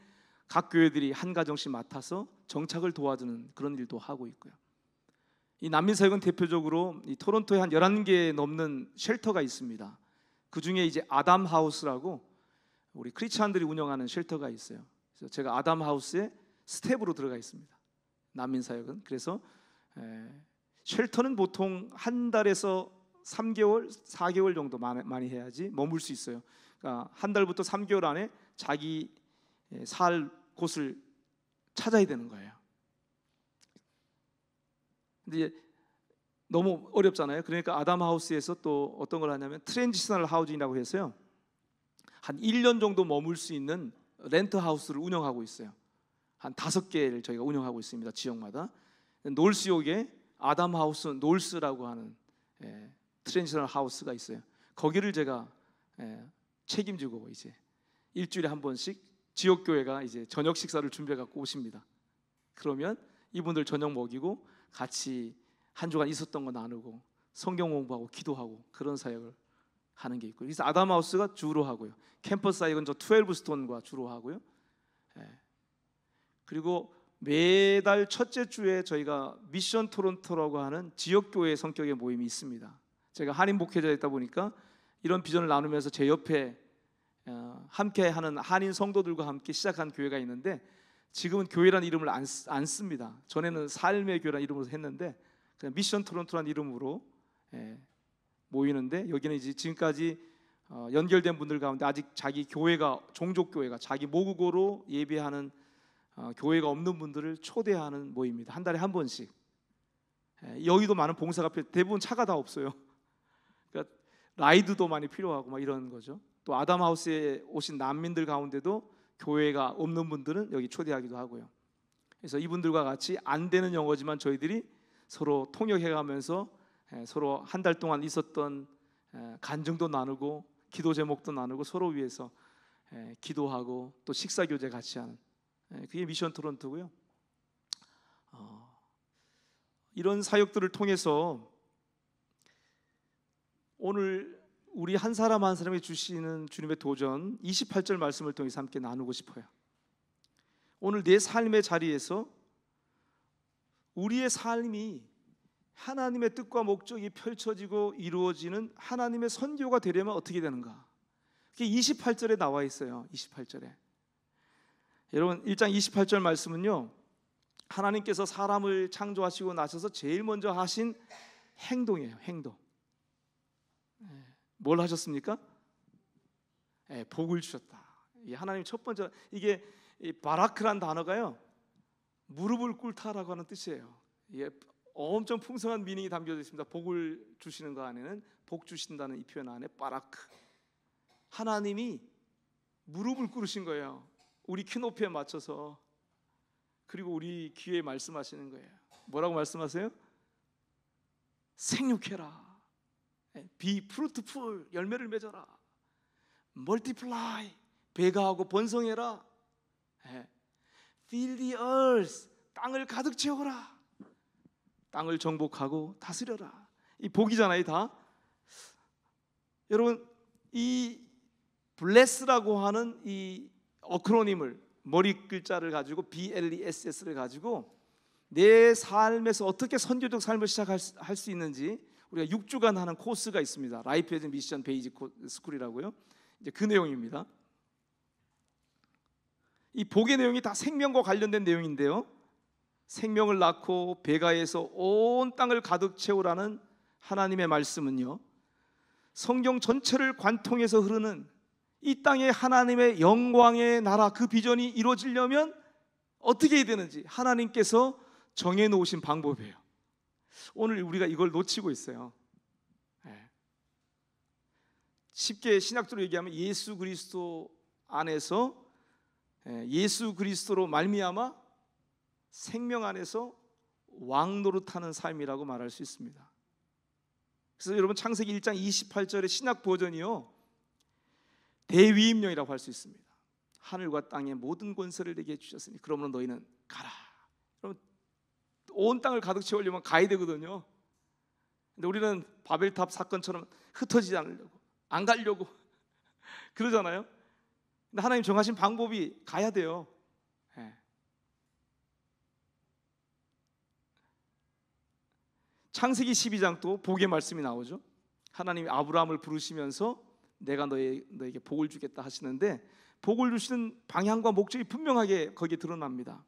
각 교회들이 한 가정씩 맡아서 정착을 도와주는 그런 일도 하고 있고요. 이 난민 사역은 대표적으로 이 토론토에 한 11개 넘는 쉘터가 있습니다. 그 중에 이제 아담 하우스라고 우리 크리스찬들이 운영하는 쉘터가 있어요. 그래서 제가 아담 하우스에 스텝으로 들어가 있습니다. 난민 사역은. 그래서 쉘터는 보통 한 달에서 3개월, 4개월 정도 많이 해야지 머물 수 있어요. 그러니까 한 달부터 3개월 안에 자기 살 곳을 찾아야 되는 거예요. 근데 너무 어렵잖아요. 그러니까 아담 하우스에서 또 어떤 걸 하냐면 트랜지셔널 하우징이라고 해서요, 한 1년 정도 머물 수 있는 렌트 하우스를 운영하고 있어요. 한 5개를 저희가 운영하고 있습니다. 지역마다. 놀스역에 아담 하우스 놀스라고 하는 트랜지셔널 하우스가 있어요. 거기를 제가 책임지고 이제 일주일에 한 번씩 지역교회가 이제 저녁 식사를 준비해 갖고 오십니다. 그러면 이분들 저녁 먹이고 같이 한 주간 있었던 거 나누고 성경 공부하고 기도하고 그런 사역을 하는 게 있고요. 그래서 아담 하우스가 주로 하고요. 캠퍼스 사역은 저 12스톤과 주로 하고요. 그리고 매달 첫째 주에 저희가 미션 토론토라고 하는 지역교회 성격의 모임이 있습니다. 제가 한인 목회자였다 보니까 이런 비전을 나누면서 제 옆에 함께하는 한인 성도들과 함께 시작한 교회가 있는데 지금은 교회라는 이름을 안 씁니다. 전에는 삶의 교회라는 이름으로 했는데 그냥 미션 토론토라는 이름으로 모이는데, 여기는 이제 지금까지 연결된 분들 가운데 아직 자기 교회가 종족교회가 자기 모국어로 예배하는 교회가 없는 분들을 초대하는 모임입니다. 한 달에 한 번씩. 여기도 많은 봉사가 대부분 차가 다 없어요. 그러니까 라이드도 많이 필요하고 막 이런 거죠. 또 아담 하우스에 오신 난민들 가운데도 교회가 없는 분들은 여기 초대하기도 하고요. 그래서 이분들과 같이 안 되는 영어지만 저희들이 서로 통역해가면서 서로 한 달 동안 있었던 간증도 나누고 기도 제목도 나누고 서로 위해서 기도하고 또 식사 교제 같이 하는 그게 미션 토론토고요. 이런 사역들을 통해서 오늘 우리 한 사람 한 사람이 주시는 주님의 도전 28절 말씀을 통해서 함께 나누고 싶어요. 오늘 내 삶의 자리에서 우리의 삶이 하나님의 뜻과 목적이 펼쳐지고 이루어지는 하나님의 선교가 되려면 어떻게 되는가? 그게 28절에 나와 있어요. 28절에. 여러분 1장 28절 말씀은요, 하나님께서 사람을 창조하시고 나셔서 제일 먼저 하신 행동이에요. 행동. 뭘 하셨습니까? 복을 주셨다. 하나님 첫 번째, 이게 바라크란 단어가요, 무릎을 꿇다라고 하는 뜻이에요. 이게 엄청 풍성한 미닝이 담겨져 있습니다. 복을 주시는 거 안에는, 복 주신다는 이 표현 안에 바라크, 하나님이 무릎을 꿇으신 거예요. 우리 키 높이에 맞춰서. 그리고 우리 귀에 말씀하시는 거예요. 뭐라고 말씀하세요? 생육해라, be fruitful, 열매를 맺어라, multiply, 배가하고 번성해라, fill the earth, 땅을 가득 채워라, 땅을 정복하고 다스려라. 이 복이잖아요 다. 여러분 이 bless라고 하는 이 어크로님을, 머리 글자를 가지고 BLESS를 가지고 내 삶에서 어떻게 선교적 삶을 시작할 수 있는지 우리가 6주간 하는 코스가 있습니다. 라이프 에즈 미션 베이직 스쿨이라고요. 이제 그 내용입니다. 이 복의 내용이 다 생명과 관련된 내용인데요, 생명을 낳고 배가에서 온 땅을 가득 채우라는 하나님의 말씀은요, 성경 전체를 관통해서 흐르는 이 땅의 하나님의 영광의 나라, 그 비전이 이루어지려면 어떻게 해야 되는지 하나님께서 정해 놓으신 방법이에요. 오늘 우리가 이걸 놓치고 있어요. 쉽게 신학적으로 얘기하면 예수 그리스도 안에서, 예수 그리스도로 말미암아 생명 안에서 왕노릇하는 삶이라고 말할 수 있습니다. 그래서 여러분 창세기 1장 28절의 신약 버전이요, 대위임령이라고 할 수 있습니다. 하늘과 땅의 모든 권세를 내게 주셨으니 그러므로 너희는 가라. 그럼 온 땅을 가득 채우려면 가야 되거든요. 근데 우리는 바벨탑 사건처럼 흩어지지 않으려고, 안 가려고 그러잖아요. 근데 하나님 정하신 방법이 가야 돼요. 창세기 12장 또 복의 말씀이 나오죠. 하나님이 아브라함을 부르시면서 내가 너에게 복을 주겠다 하시는데, 복을 주시는 방향과 목적이 분명하게 거기에 드러납니다.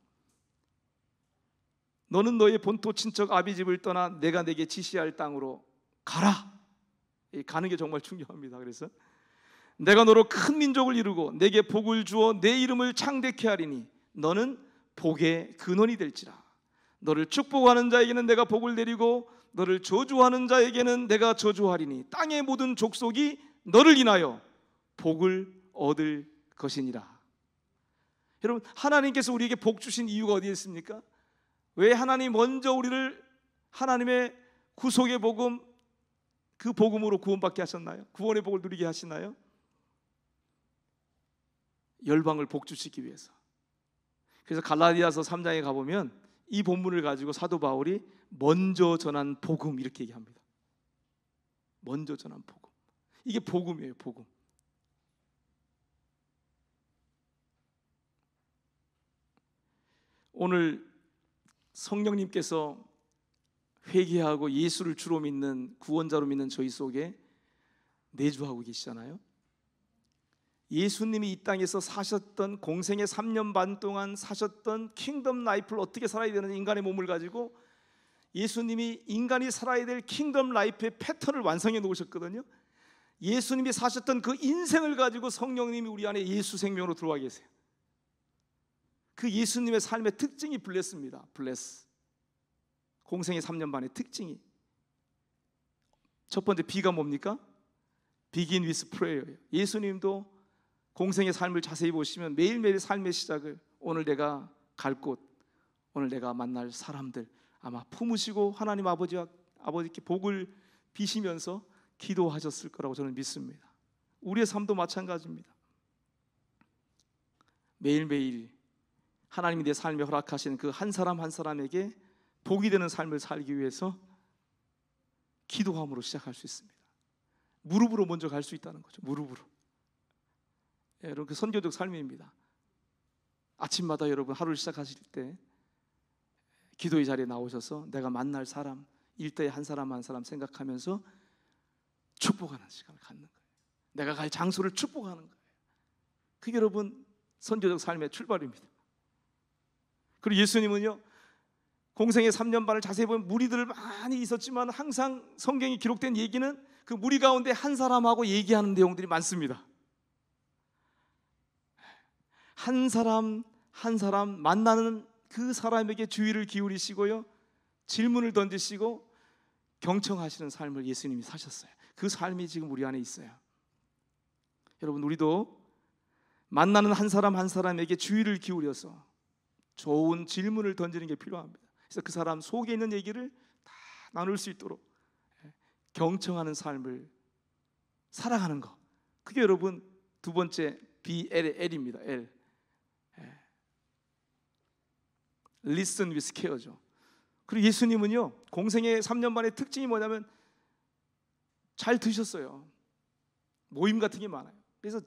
너는 너의 본토 친척 아비 집을 떠나 내가 내게 지시할 땅으로 가라. 가는 게 정말 중요합니다. 그래서 내가 너로 큰 민족을 이루고 내게 복을 주어 내 이름을 창대케 하리니 너는 복의 근원이 될지라. 너를 축복하는 자에게는 내가 복을 내리고 너를 저주하는 자에게는 내가 저주하리니 땅의 모든 족속이 너를 인하여 복을 얻을 것이니라. 여러분, 하나님께서 우리에게 복 주신 이유가 어디에 있습니까? 왜 하나님 먼저 우리를 하나님의 구속의 복음, 그 복음으로 구원받게 하셨나요? 구원의 복을 누리게 하시나요? 열방을 복 주시기 위해서. 그래서 갈라디아서 3장에 가보면 이 본문을 가지고 사도 바울이 먼저 전한 복음 이렇게 얘기합니다. 먼저 전한 복음. 이게 복음이에요, 복음. 오늘 성령님께서 회개하고 예수를 주로 믿는, 구원자로 믿는 저희 속에 내주하고 계시잖아요. 예수님이 이 땅에서 사셨던, 공생의 3년 반 동안 사셨던 킹덤 라이프를 어떻게 살아야 되는 인간의 몸을 가지고 예수님이 인간이 살아야 될 킹덤 라이프의 패턴을 완성해 놓으셨거든요. 예수님이 사셨던 그 인생을 가지고 성령님이 우리 안에 예수 생명으로 들어와 계세요. 그 예수님의 삶의 특징이 블레스입니다. 블레스. 공생의 3년 반의 특징이, 첫 번째 B가 뭡니까? Begin with prayer예요. 예수님도 공생의 삶을 자세히 보시면 매일매일 삶의 시작을, 오늘 내가 갈 곳, 오늘 내가 만날 사람들, 아마 품으시고 하나님 아버지께 복을 비시면서 기도하셨을 거라고 저는 믿습니다. 우리의 삶도 마찬가지입니다. 매일매일 하나님이 내 삶에 허락하신 그 한 사람 한 사람에게 복이 되는 삶을 살기 위해서 기도함으로 시작할 수 있습니다. 무릎으로 먼저 갈 수 있다는 거죠. 무릎으로. 여러분, 그 선교적 삶입니다. 아침마다 여러분 하루를 시작하실 때 기도의 자리에 나오셔서 내가 만날 사람, 일대에 한 사람 한 사람 생각하면서 축복하는 시간을 갖는 거예요. 내가 갈 장소를 축복하는 거예요. 그게 여러분 선교적 삶의 출발입니다. 그리고 예수님은요, 공생의 3년 반을 자세히 보면 무리들 많이 있었지만 항상 성경에 기록된 얘기는 그 무리 가운데 한 사람하고 얘기하는 내용들이 많습니다. 한 사람 한 사람 만나는 그 사람에게 주의를 기울이시고요, 질문을 던지시고 경청하시는 삶을 예수님이 사셨어요. 그 삶이 지금 우리 안에 있어요. 여러분, 우리도 만나는 한 사람 한 사람에게 주의를 기울여서 좋은 질문을 던지는 게 필요합니다. 그래서 그 사람 속에 있는 얘기를 다 나눌 수 있도록 경청하는 삶을 살아가는 것, 그게 여러분 두 번째 BLL입니다. L. Listen with care죠. 그리고 예수님은요, 공생의 3년 반의 특징이 뭐냐면 잘 드셨어요. 모임 같은 게 많아요. 그래서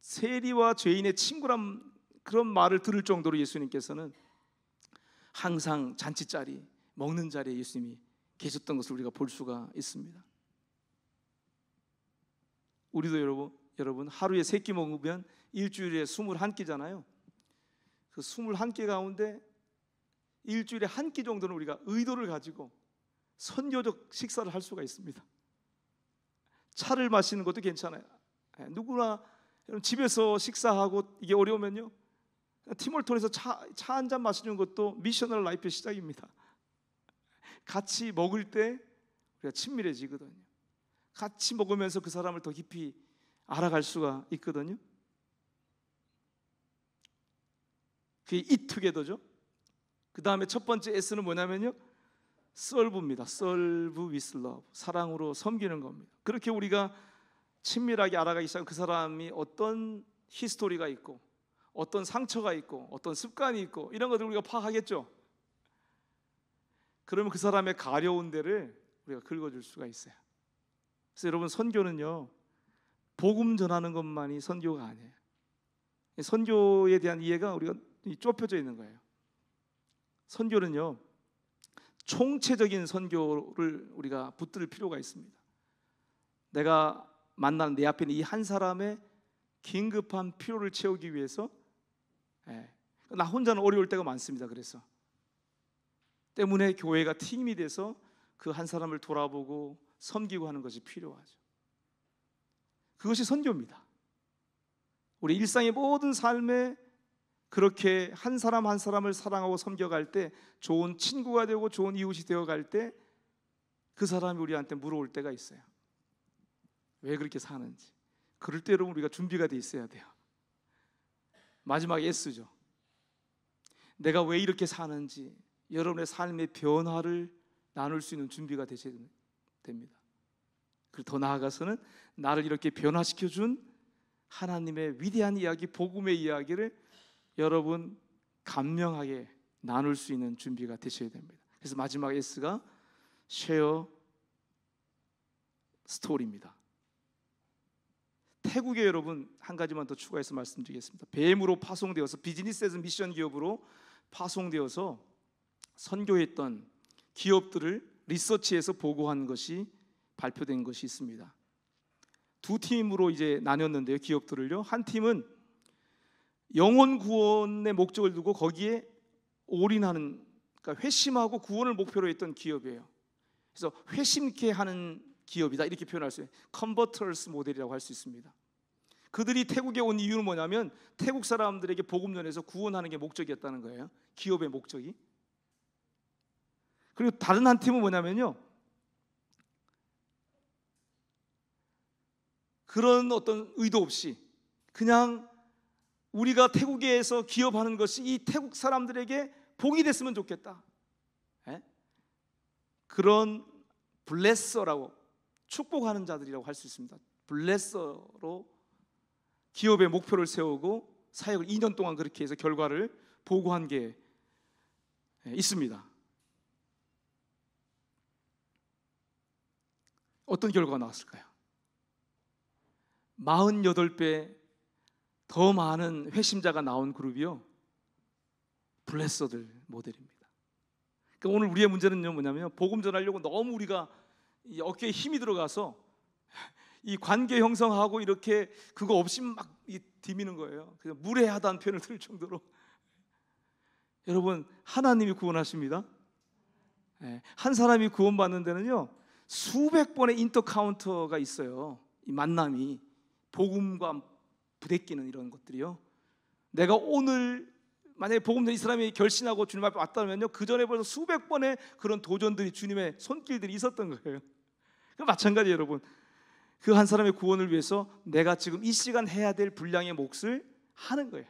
세리와 죄인의 친구란 그런 말을 들을 정도로 예수님께서는 항상 잔치자리, 먹는 자리에 예수님이 계셨던 것을 우리가 볼 수가 있습니다. 우리도 여러분 하루에 3끼 먹으면 일주일에 21끼잖아요. 그 21끼 가운데 일주일에 한 끼 정도는 우리가 의도를 가지고 선교적 식사를 할 수가 있습니다. 차를 마시는 것도 괜찮아요. 누구나 집에서 식사하고 이게 어려우면요, 팀홀턴에서 차 한 잔 마시는 것도 미셔널 라이프의 시작입니다. 같이 먹을 때 우리가 친밀해지거든요. 같이 먹으면서 그 사람을 더 깊이 알아갈 수가 있거든요. 그게 이투게더죠. 그 다음에 첫 번째 S는 뭐냐면요, serve입니다. serve with love. 사랑으로 섬기는 겁니다. 그렇게 우리가 친밀하게 알아가기 시작하면 그 사람이 어떤 히스토리가 있고 어떤 상처가 있고 어떤 습관이 있고 이런 것들을 우리가 파악하겠죠. 그러면 그 사람의 가려운 데를 우리가 긁어줄 수가 있어요. 그래서 여러분, 선교는요, 복음 전하는 것만이 선교가 아니에요. 선교에 대한 이해가 우리가 좁혀져 있는 거예요. 선교는요, 총체적인 선교를 우리가 붙들 필요가 있습니다. 내가 만난 내 앞에 있는 이 한 사람의 긴급한 필요를 채우기 위해서, 나 혼자는 어려울 때가 많습니다. 그래서 때문에 교회가 팀이 돼서 그 한 사람을 돌아보고 섬기고 하는 것이 필요하죠. 그것이 선교입니다. 우리 일상의 모든 삶에 그렇게 한 사람 한 사람을 사랑하고 섬겨갈 때, 좋은 친구가 되고 좋은 이웃이 되어갈 때 그 사람이 우리한테 물어올 때가 있어요. 왜 그렇게 사는지. 그럴 때 여러분, 우리가 준비가 돼 있어야 돼요. 마지막 S죠. 내가 왜 이렇게 사는지 여러분의 삶의 변화를 나눌 수 있는 준비가 되셔야 됩니다. 그리고 더 나아가서는 나를 이렇게 변화시켜준 하나님의 위대한 이야기, 복음의 이야기를 여러분 감명하게 나눌 수 있는 준비가 되셔야 됩니다. 그래서 마지막 S가 share 스토리입니다. 태국에 여러분 한 가지만 더 추가해서 말씀드리겠습니다. 뱀으로 파송되어서 비즈니스 에즈 미션 기업으로 파송되어서 선교했던 기업들을 리서치해서 보고한 것이 발표된 것이 있습니다. 두 팀으로 이제 나눴는데요, 기업들을요. 한 팀은 영혼 구원의 목적을 두고 거기에 올인하는, 그러니까 회심하고 구원을 목표로 했던 기업이에요. 그래서 회심케 하는 기업이다, 이렇게 표현할 수 있어요. 컨버터스 모델이라고 할 수 있습니다. 그들이 태국에 온 이유는 뭐냐면 태국 사람들에게 복음 전해서 구원하는 게 목적이었다는 거예요. 기업의 목적이. 그리고 다른 한 팀은 뭐냐면요, 그런 어떤 의도 없이 그냥 우리가 태국에서 기업하는 것이 이 태국 사람들에게 복이 됐으면 좋겠다, 그런 블레서라고, 축복하는 자들이라고 할 수 있습니다. 블레서로 기업의 목표를 세우고 사역을 2년 동안 그렇게 해서 결과를 보고한 게 있습니다. 어떤 결과가 나왔을까요? 48배 더 많은 회심자가 나온 그룹이요, 블레서들 모델입니다. 그러니까 오늘 우리의 문제는 뭐냐면, 복음 전하려고 너무 우리가 이 어깨에 힘이 들어가서 이 관계 형성하고 이렇게 그거 없이 막 디미는 거예요. 그래서 무례하다는 표현을 들을 정도로. 여러분, 하나님이 구원하십니다. 한 사람이 구원받는 데는요, 수백 번의 인터카운터가 있어요. 이 만남이, 복음과 부대끼는 이런 것들이요. 내가 오늘 만약에 복음 전 이 사람이 결신하고 주님 앞에 왔다면요, 그 전에 벌써 수백 번의 그런 도전들이, 주님의 손길들이 있었던 거예요. 마찬가지 여러분, 그 한 사람의 구원을 위해서 내가 지금 이 시간 해야 될 분량의 몫을 하는 거예요.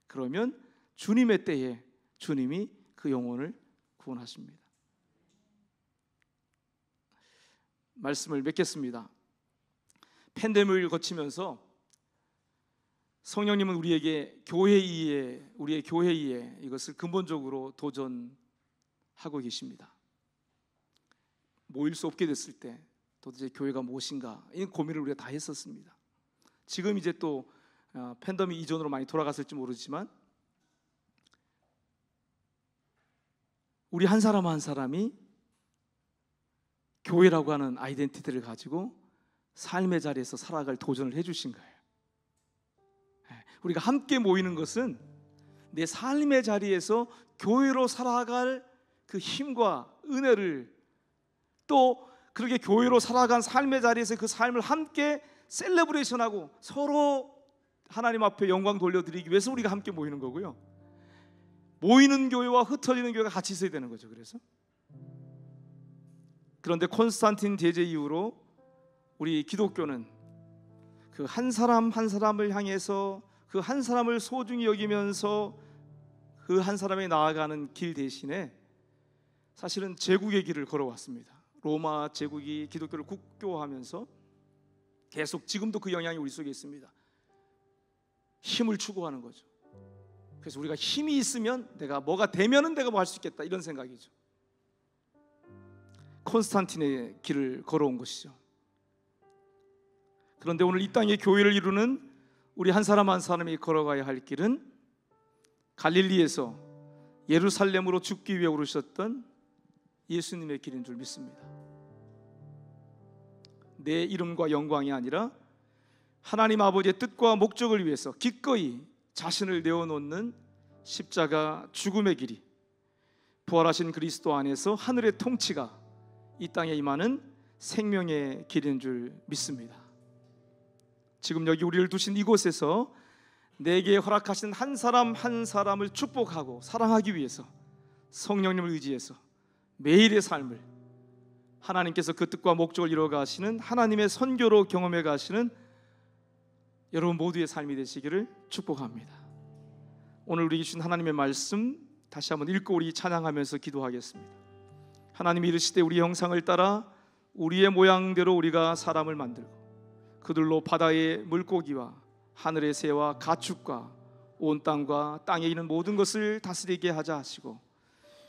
그러면 주님의 때에 주님이 그 영혼을 구원하십니다. 말씀을 맺겠습니다. 팬데믹을 거치면서 성령님은 우리에게 우리의 교회에 이것을 근본적으로 도전하고 계십니다. 모일 수 없게 됐을 때 도대체 교회가 무엇인가, 이 고민을 우리가 다 했었습니다. 지금 이제 또 팬데믹 이전으로 많이 돌아갔을지 모르지만 우리 한 사람 한 사람이 교회라고 하는 아이덴티티를 가지고 삶의 자리에서 살아갈 도전을 해주신 거예요. 우리가 함께 모이는 것은 내 삶의 자리에서 교회로 살아갈 그 힘과 은혜를, 또 그렇게 교회로 살아간 삶의 자리에서 그 삶을 함께 셀레브레이션하고 서로 하나님 앞에 영광 돌려드리기 위해서 우리가 함께 모이는 거고요. 모이는 교회와 흩어지는 교회가 같이 있어야 되는 거죠. 그런데 콘스탄틴 대제 이후로 우리 기독교는 그 한 사람 한 사람을 향해서 그 한 사람을 소중히 여기면서 그 한 사람에 나아가는 길 대신에 사실은 제국의 길을 걸어왔습니다. 로마 제국이 기독교를 국교화하면서 계속 지금도 그 영향이 우리 속에 있습니다. 힘을 추구하는 거죠. 그래서 우리가 힘이 있으면 내가 뭐가 되면은 내가 뭐 할 수 있겠다, 이런 생각이죠. 콘스탄틴의 길을 걸어온 것이죠. 그런데 오늘 이 땅의 교회를 이루는 우리 한 사람 한 사람이 걸어가야 할 길은 갈릴리에서 예루살렘으로 죽기 위해 오르셨던 예수님의 길인 줄 믿습니다. 내 이름과 영광이 아니라 하나님 아버지의 뜻과 목적을 위해서 기꺼이 자신을 내어놓는 십자가 죽음의 길이, 부활하신 그리스도 안에서 하늘의 통치가 이 땅에 임하는 생명의 길인 줄 믿습니다. 지금 여기 우리를 두신 이곳에서 내게 허락하신 한 사람 한 사람을 축복하고 사랑하기 위해서 성령님을 의지해서 매일의 삶을 하나님께서 그 뜻과 목적을 이루어가시는 하나님의 선교로 경험해 가시는 여러분 모두의 삶이 되시기를 축복합니다. 오늘 우리에게 주신 하나님의 말씀 다시 한번 읽고 우리 찬양하면서 기도하겠습니다. 하나님이 이르시되 우리 형상을 따라 우리의 모양대로 우리가 사람을 만들고 그들로 바다의 물고기와 하늘의 새와 가축과 온 땅과 땅에 있는 모든 것을 다스리게 하자 하시고,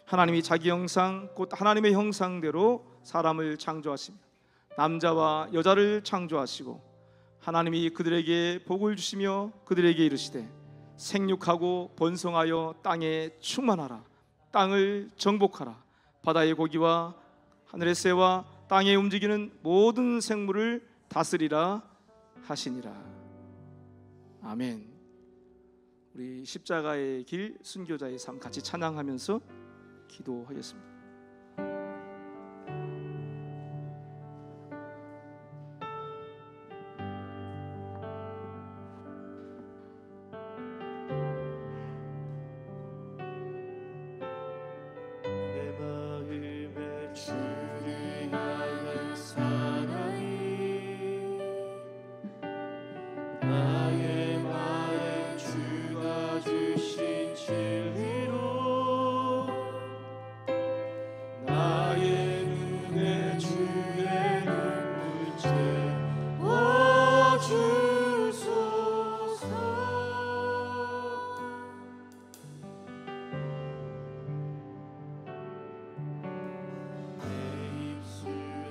하나님이 자기 형상 곧 하나님의 형상대로 사람을 창조하시며 남자와 여자를 창조하시고 하나님이 그들에게 복을 주시며 그들에게 이르시되 생육하고 번성하여 땅에 충만하라, 땅을 정복하라, 바다의 고기와 하늘의 새와 땅에 움직이는 모든 생물을 다스리라 하시니라. 아멘. 우리 십자가의 길, 순교자의 삶 같이 찬양하면서 기도하겠습니다. 내 마음에 주를 향한 사랑이 나의 마음 주가 주신 진리로 나의 눈에 주의 눈물째 와주소서. 내 입술에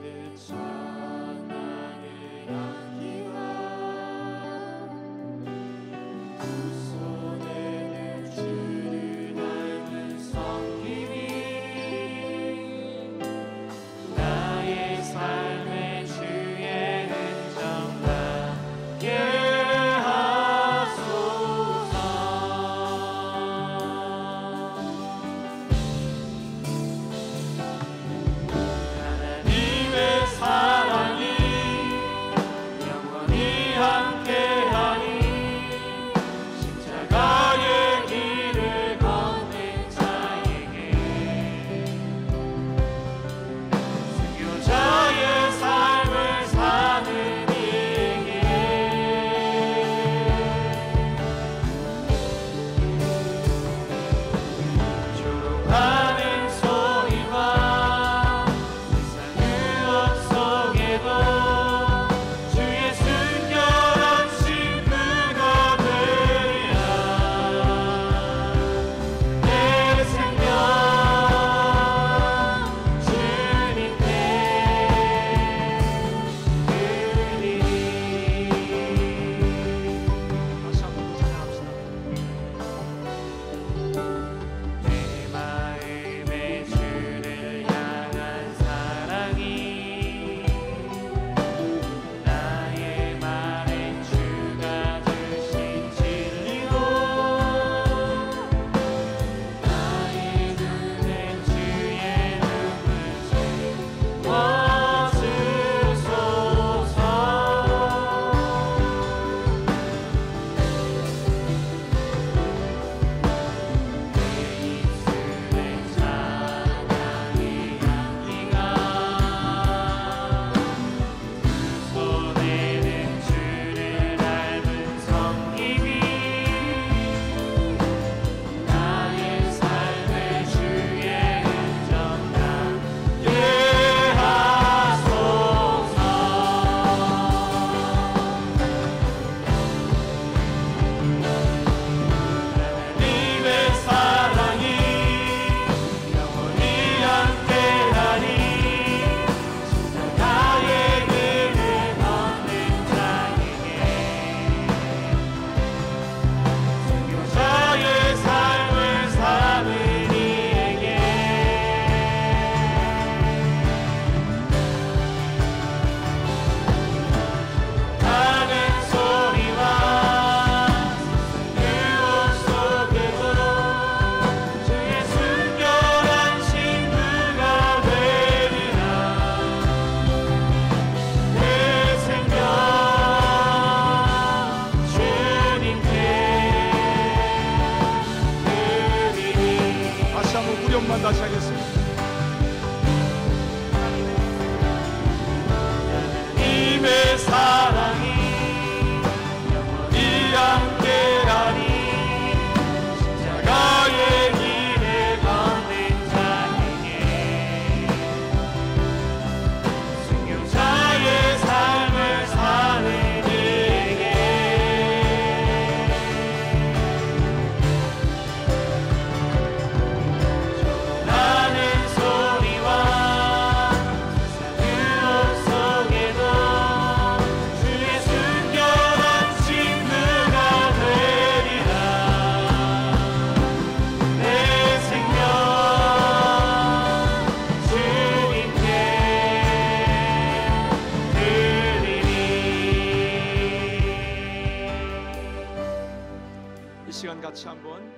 같이 한번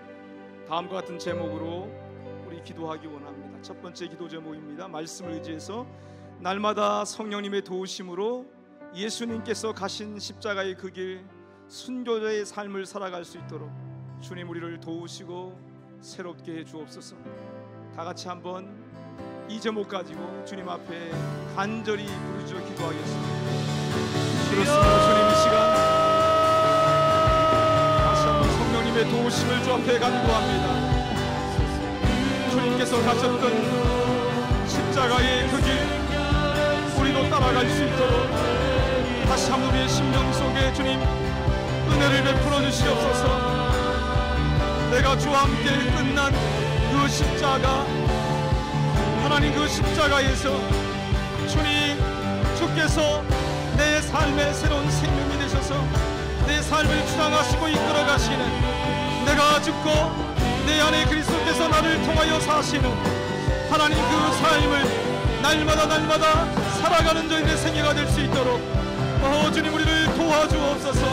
다음과 같은 제목으로 우리 기도하기 원합니다. 첫 번째 기도 제목입니다. 말씀을 의지해서 날마다 성령님의 도우심으로 예수님께서 가신 십자가의 그 길 순교자의 삶을 살아갈 수 있도록 주님 우리를 도우시고 새롭게 해 주옵소서. 다 같이 한번 이 제목 가지고 주님 앞에 간절히 부르짖어 기도하겠습니다. 그렇습니다. 주님 이 시간 다시 한번 성령님의 도우심을 주 앞에 간구합니다. 주님께서 가셨던 십자가의 그 길 우리도 따라갈 수 있도록 다시 한번 우리의 심령 속에 주님 은혜를 베풀어 주시옵소서. 내가 주와 함께 끝난 그 십자가, 하나님 그 십자가에서 주님 주께서 내 삶의 새로운 생명이 되셔서 내 삶을 주장하시고 이끌어 가시는, 내가 죽고 내 안에 그리스도께서 나를 통하여 사시는 하나님 그 삶을 날마다 살아가는 저희들의 생애가 될 수 있도록 주님 우리를 도와주옵소서.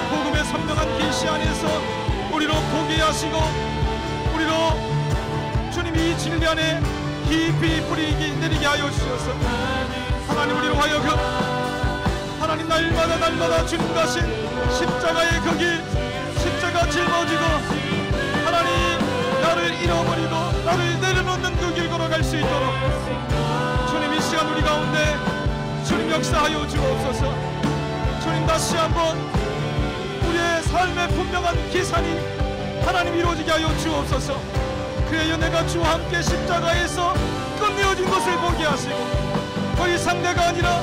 복음의 선명한 계시 안에서 우리로 보게 하시고 우리로 주님 이 진리 안에 깊이 뿌리 내리게 하여 주셔서 하나님 우리로 하여금 하나님 날마다 주님 가신 십자가의 그 길, 십자가 짊어지고 하나님 나를 잃어버리고 나를 내려놓는 그 길 걸어갈 수 있도록 주님 이 시간 우리 가운데 주님 역사하여 주옵소서. 주님 다시 한번 우리의 삶의 분명한 계산이 하나님 이루어지게 하여 주옵소서. 그래야 내가 주와 함께 십자가에서 끝내어진 것을 보게 하시고 더 이상 내가 아니라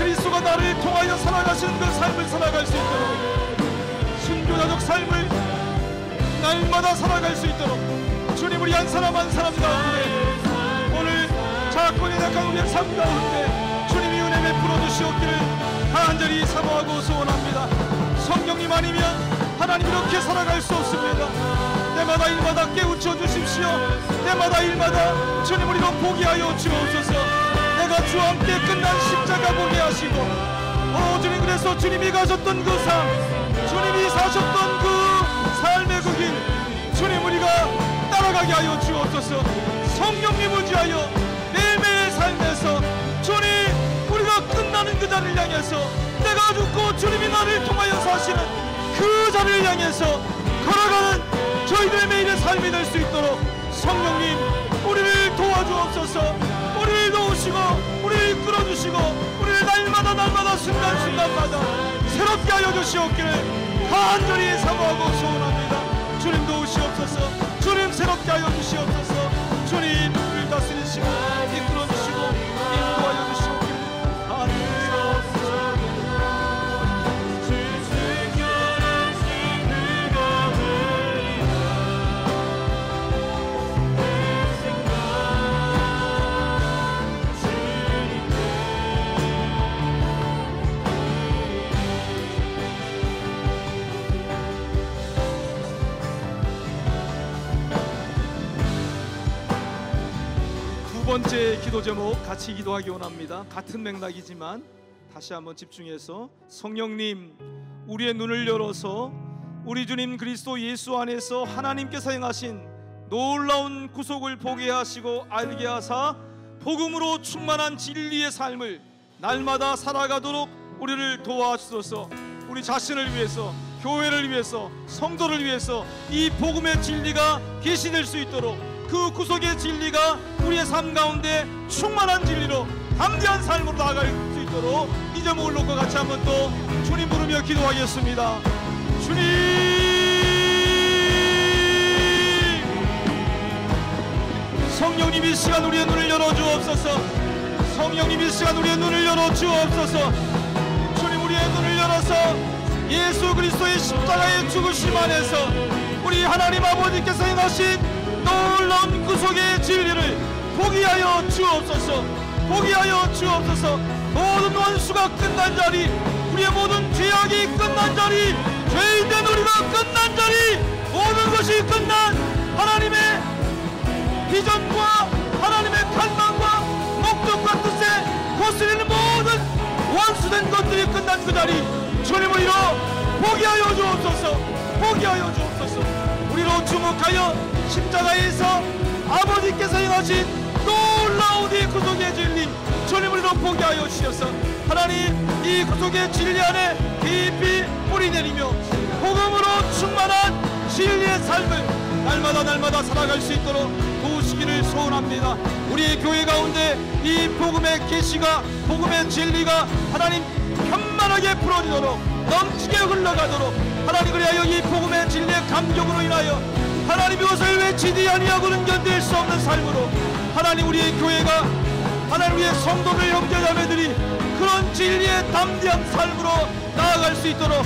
그리스도가 나를 통하여 살아가시는 그 삶을 살아갈 수 있도록 순교자적 삶을 날마다 살아갈 수 있도록 주님 우리 한 사람 한 사람 가운데 오늘 작고 연약한 우리의 삶 가운데 주님이 은혜 베풀어 주시옵기를 간절히 사모하고 소원합니다. 성령님 아니면 하나님 이렇게 살아갈 수 없습니다. 때마다 일마다 깨우쳐 주십시오. 때마다 일마다 주님 우리로 보게 하여 주옵소서. 내가 주와 함께 끝난 십자가 보게 하시고 주님 그래서 주님이 가셨던 그 삶, 주님이 사셨던 그 삶의 그 길 주님 우리가 따라가게 하여 주옵소서. 성령님 의지하여 매일매일 삶에서 주님 우리가 끝나는 그 자리를 향해서 내가 죽고 주님이 나를 통하여 사시는 그 자리를 향해서 걸어가는 저희들의 매일의 삶이 될 수 있도록 성령님 우리를 도와주옵소서. 우리를 도우시고 우리를 끌어주시고 우리를 날마다 순간순간마다 새롭게 하여 주시옵기를 간절히 사모하고 소원합니다. 주님 도우시옵소서. 주님 새롭게 하여 주시옵소서. 주님 우리를 다스리시고 이끌어주시고 인도하여 주시옵기를 간절히 두 번째 기도 제목 같이 기도하기 원합니다. 같은 맥락이지만 다시 한번 집중해서 성령님 우리의 눈을 열어서 우리 주님 그리스도 예수 안에서 하나님께서 행하신 놀라운 구속을 보게 하시고 알게 하사 복음으로 충만한 진리의 삶을 날마다 살아가도록 우리를 도와주소서. 우리 자신을 위해서, 교회를 위해서, 성도를 위해서 이 복음의 진리가 계시될 수 있도록 그 구속의 진리가 우리의 삶 가운데 충만한 진리로 담대한 삶으로 나아갈 수 있도록 이 제목을 놓고 같이 한번 또 주님 부르며 기도하겠습니다. 주님 성령님 이 시간 우리의 눈을 열어주옵소서. 성령님 이 시간 우리의 눈을 열어주옵소서. 주님 우리의 눈을 열어서 예수 그리스도의 십자가의 죽으심 안에서 우리 하나님 아버지께서 행하신 놀라운 구속의 진리를 보게 하여 주옵소서. 보게 하여 주옵소서. 모든 원수가 끝난 자리, 우리의 모든 죄악이 끝난 자리, 죄인된 우리가 끝난 자리, 모든 것이 끝난 하나님의 비전과 하나님의 갈망과 목적과 뜻에 거스리는 모든 원수된 것들이 끝난 그 자리 주님 우리로 보게 하여 주옵소서. 포기하여 주옵소서. 우리로 주목하여 십자가에서 아버지께서 행하신 놀라운 이 구속의 진리 주님 우리로 포기하여 주셔서 하나님 이 구속의 진리 안에 깊이 뿌리내리며 복음으로 충만한 진리의 삶을 날마다 살아갈 수 있도록 도우시기를 소원합니다. 우리의 교회 가운데 이 복음의 계시가 복음의 진리가 하나님 편만하게 풀어지도록 넘치게 흘러가도록 하나님 그리하여 이 복음의 진리의 감격으로 인하여 하나님 이것을 외치지 아니하고는 견딜 수 없는 삶으로 하나님 우리의 교회가 하나님 우리의 성도들 형제자매들이 그런 진리의 담대한 삶으로 나아갈 수 있도록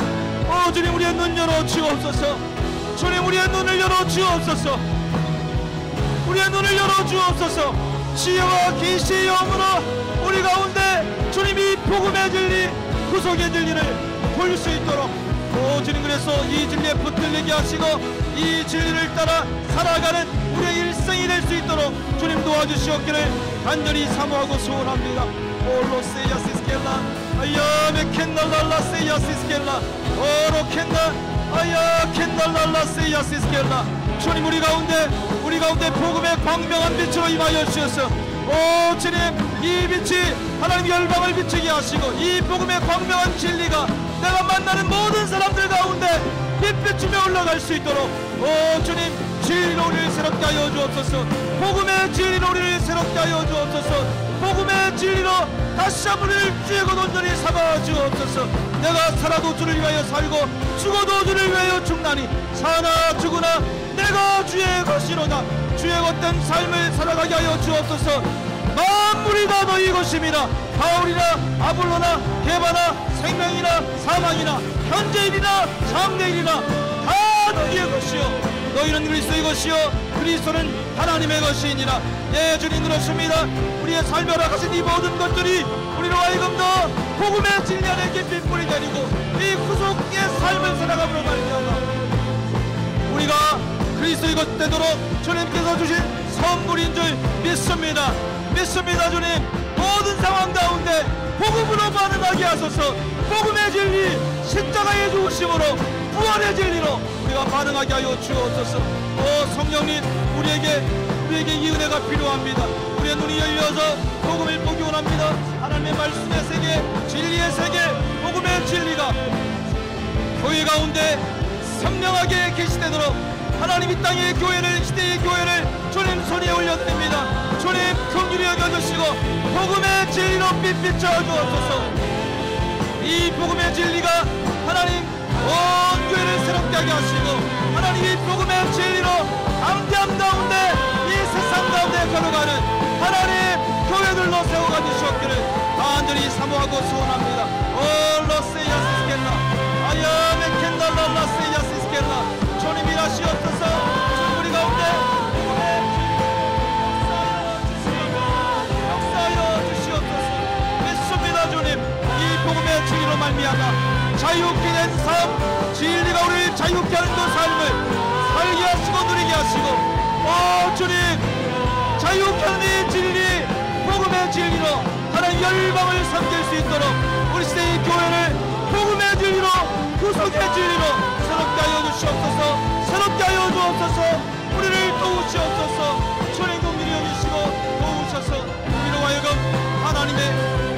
주님 우리의 눈 열어 주옵소서. 주님 우리의 눈을 열어 주옵소서. 우리의 눈을 열어 주옵소서. 지혜와 계시의 영으로 우리 가운데 주님이 복음의 진리 구속의 진리를 볼 수 있도록 주님 그래서 이 진리에 붙들리게 하시고 이 진리를 따라 살아가는 우리의 일생이 될 수 있도록 주님 도와주시옵기를 간절히 사모하고 소원합니다. 올로세야 시스켈라 아야메 켄달랄라 세야 시스켈라 오로켄다 아야 켄달랄라 세야 시스켈라 주님 우리 가운데 복음의 광명한 빛으로 임하여 주셔서 주님 이 빛이 하나님 열방을 비추게 하시고 이 복음의 광명한 진리가 내가 만나는 모든 사람들 가운데 빛비추며 올라갈 수 있도록 주님 진리로 우리를 새롭게 하여 주옵소서. 복음의 진리로 우리를 새롭게 하여 주옵소서. 복음의 진리로 다시 한번 우리를 주의 것 온전히 삼아 주옵소서. 내가 살아도 주를 위하여 살고 죽어도 주를 위하여 죽나니 사나 죽으나 내가 주의 것이로다. 주의 것된 삶을 살아가게 하여 주옵소서. 만물이 다 너희 것임이라. 바울이나 아볼로나 게바나 생명이나 사망이나 현재일이나 장래일이나 다 너희의 것이요 너희는 그리스도의 것이요 그리스도는 하나님의 것이니라. 예 주님 그렇습니다. 우리의 삶에 허락하신 이 모든 것들이 우리로 하여금도 복음의 진리 안에 깊이 뿌리 내리고 이 구속의 삶을 살아감으로 말미암아 우리가 그리스도의 것 되도록 주님께서 주신 선물인 줄 믿습니다. 믿습니다. 주님 모든 상황 가운데 복음으로 반응하게 하소서. 복음의 진리 십자가의 죽으심으로 부활의 진리로 우리가 반응하게 하여 주옵소서. 성령님 우리에게 이 은혜가 필요합니다. 우리의 눈이 열려서 복음을 보기 원합니다. 하나님의 말씀의 세계 진리의 세계 복음의 진리가 교회 가운데 선명하게 계시되도록 하나님 이 땅의 교회를 시대의 교회를 주님 손에 올려드립니다. 주님 긍휼히 여겨주시고 복음의 진리로 빛비춰 주옵소서. 이 복음의 진리가 하나님 온 교회를 새롭게 하게 하시고 하나님 이 복음의 진리로 강대함 가운데 이 세상 가운데 걸어가는 하나님 교회들로 세워가 주시옵기를 간절히 사모하고 소원합니다. 올로세야 시스켈라 아야메 켄달랄라 세야 시스켈라 주님 일하시옵소서. 주님 우리 가운데 역사하여 주시옵소서. 믿습니다. 주님 이 복음의 진리로 말미암아 자유케 된 삶 진리가 우리를 자유케 하는 그 삶을 살게 하시고 누리게 하시고 주님 자유케 하는 이 진리 복음의 진리로 하나님 열방을 섬길 수 있도록 우리 시대의 교회를 복음의 진리로 구속의 진리로 새롭게 하여 주시옵소서. 새롭게 하여 주옵소서. 우리를 도우시옵소서. 주님 긍휼히 여기시고 도우셔서 우리로 하여금 하나님의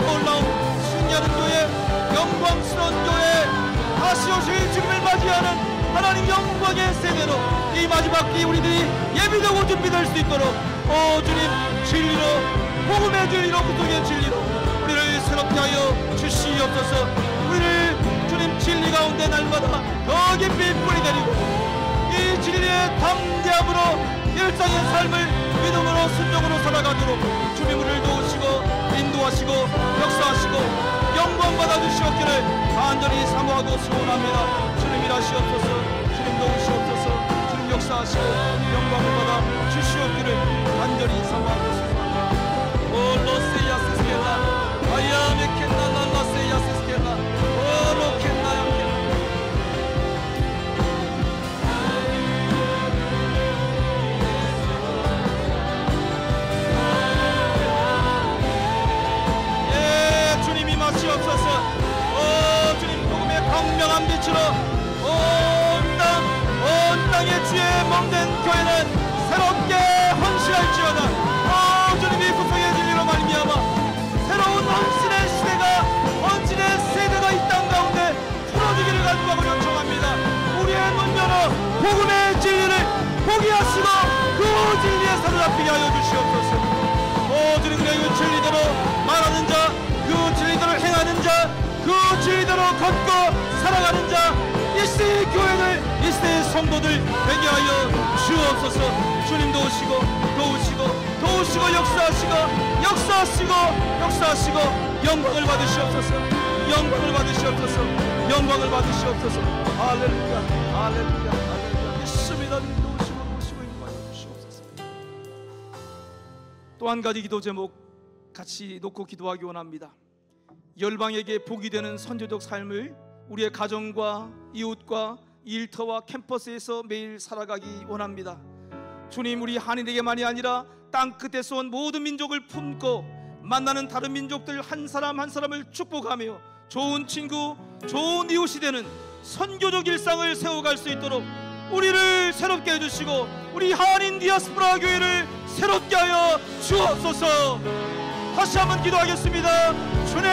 놀라운 승리하는 교회 영광스러운 교회 다시 오실 주님을 맞이하는 하나님 영광의 세대로 이 마지막 기 우리들이 예비되고 준비될 수 있도록 주님 진리로 복음의 진리로 구속의 진리로 우리를 새롭게 하여 주시옵소서. 우리를 주님 진리 가운데 날마다 더 깊이 뿌리내리고 이 진리의 담대함으로 일상의 삶을 믿음으로 순종으로 살아가도록 주님 우리를 도우시고 인도하시고 역사하시고 영광 받아주시옵기를 간절히 사모하고 소원합니다. 주님 일하시옵소서. 주님 도우시옵소서. 주님 역사하시고 영광을 받아 주시옵기를 간절히 사모하고 소원합니다. 올로세야 시스켈라 아야메 켄달랄라 세야 시스켈라 오로켄나 양켄 주님 복음의 광명한 빛으로 온 땅 하나님의 그 진리대로 말하는 자, 그 진리대로 행하는 자, 그 진리대로 걷고 살아가는 자, 이 시대의 교회를, 이 시대의 성도들 되게 하여 주옵소서. 주님 도우시고 역사하시고 영광을 받으시옵소서. 영광을 받으시옵소서. 할렐루야. 예수입니다. 도우시고 영광을 주시옵소서. 또 한 가지 기도 제목 같이 놓고 기도하기 원합니다. 열방에게 복이 되는 선교적 삶을 우리의 가정과 이웃과 일터와 캠퍼스에서 매일 살아가기 원합니다. 주님, 우리 한인에게만이 아니라 땅끝에서 온 모든 민족을 품고 만나는 다른 민족들 한 사람 한 사람을 축복하며 좋은 친구, 좋은 이웃이 되는 선교적 일상을 세워갈 수 있도록 우리를 새롭게 해주시고 우리 한인 디아스포라 교회를 새롭게 하여 주옵소서. 다시 한번 기도하겠습니다. 주님,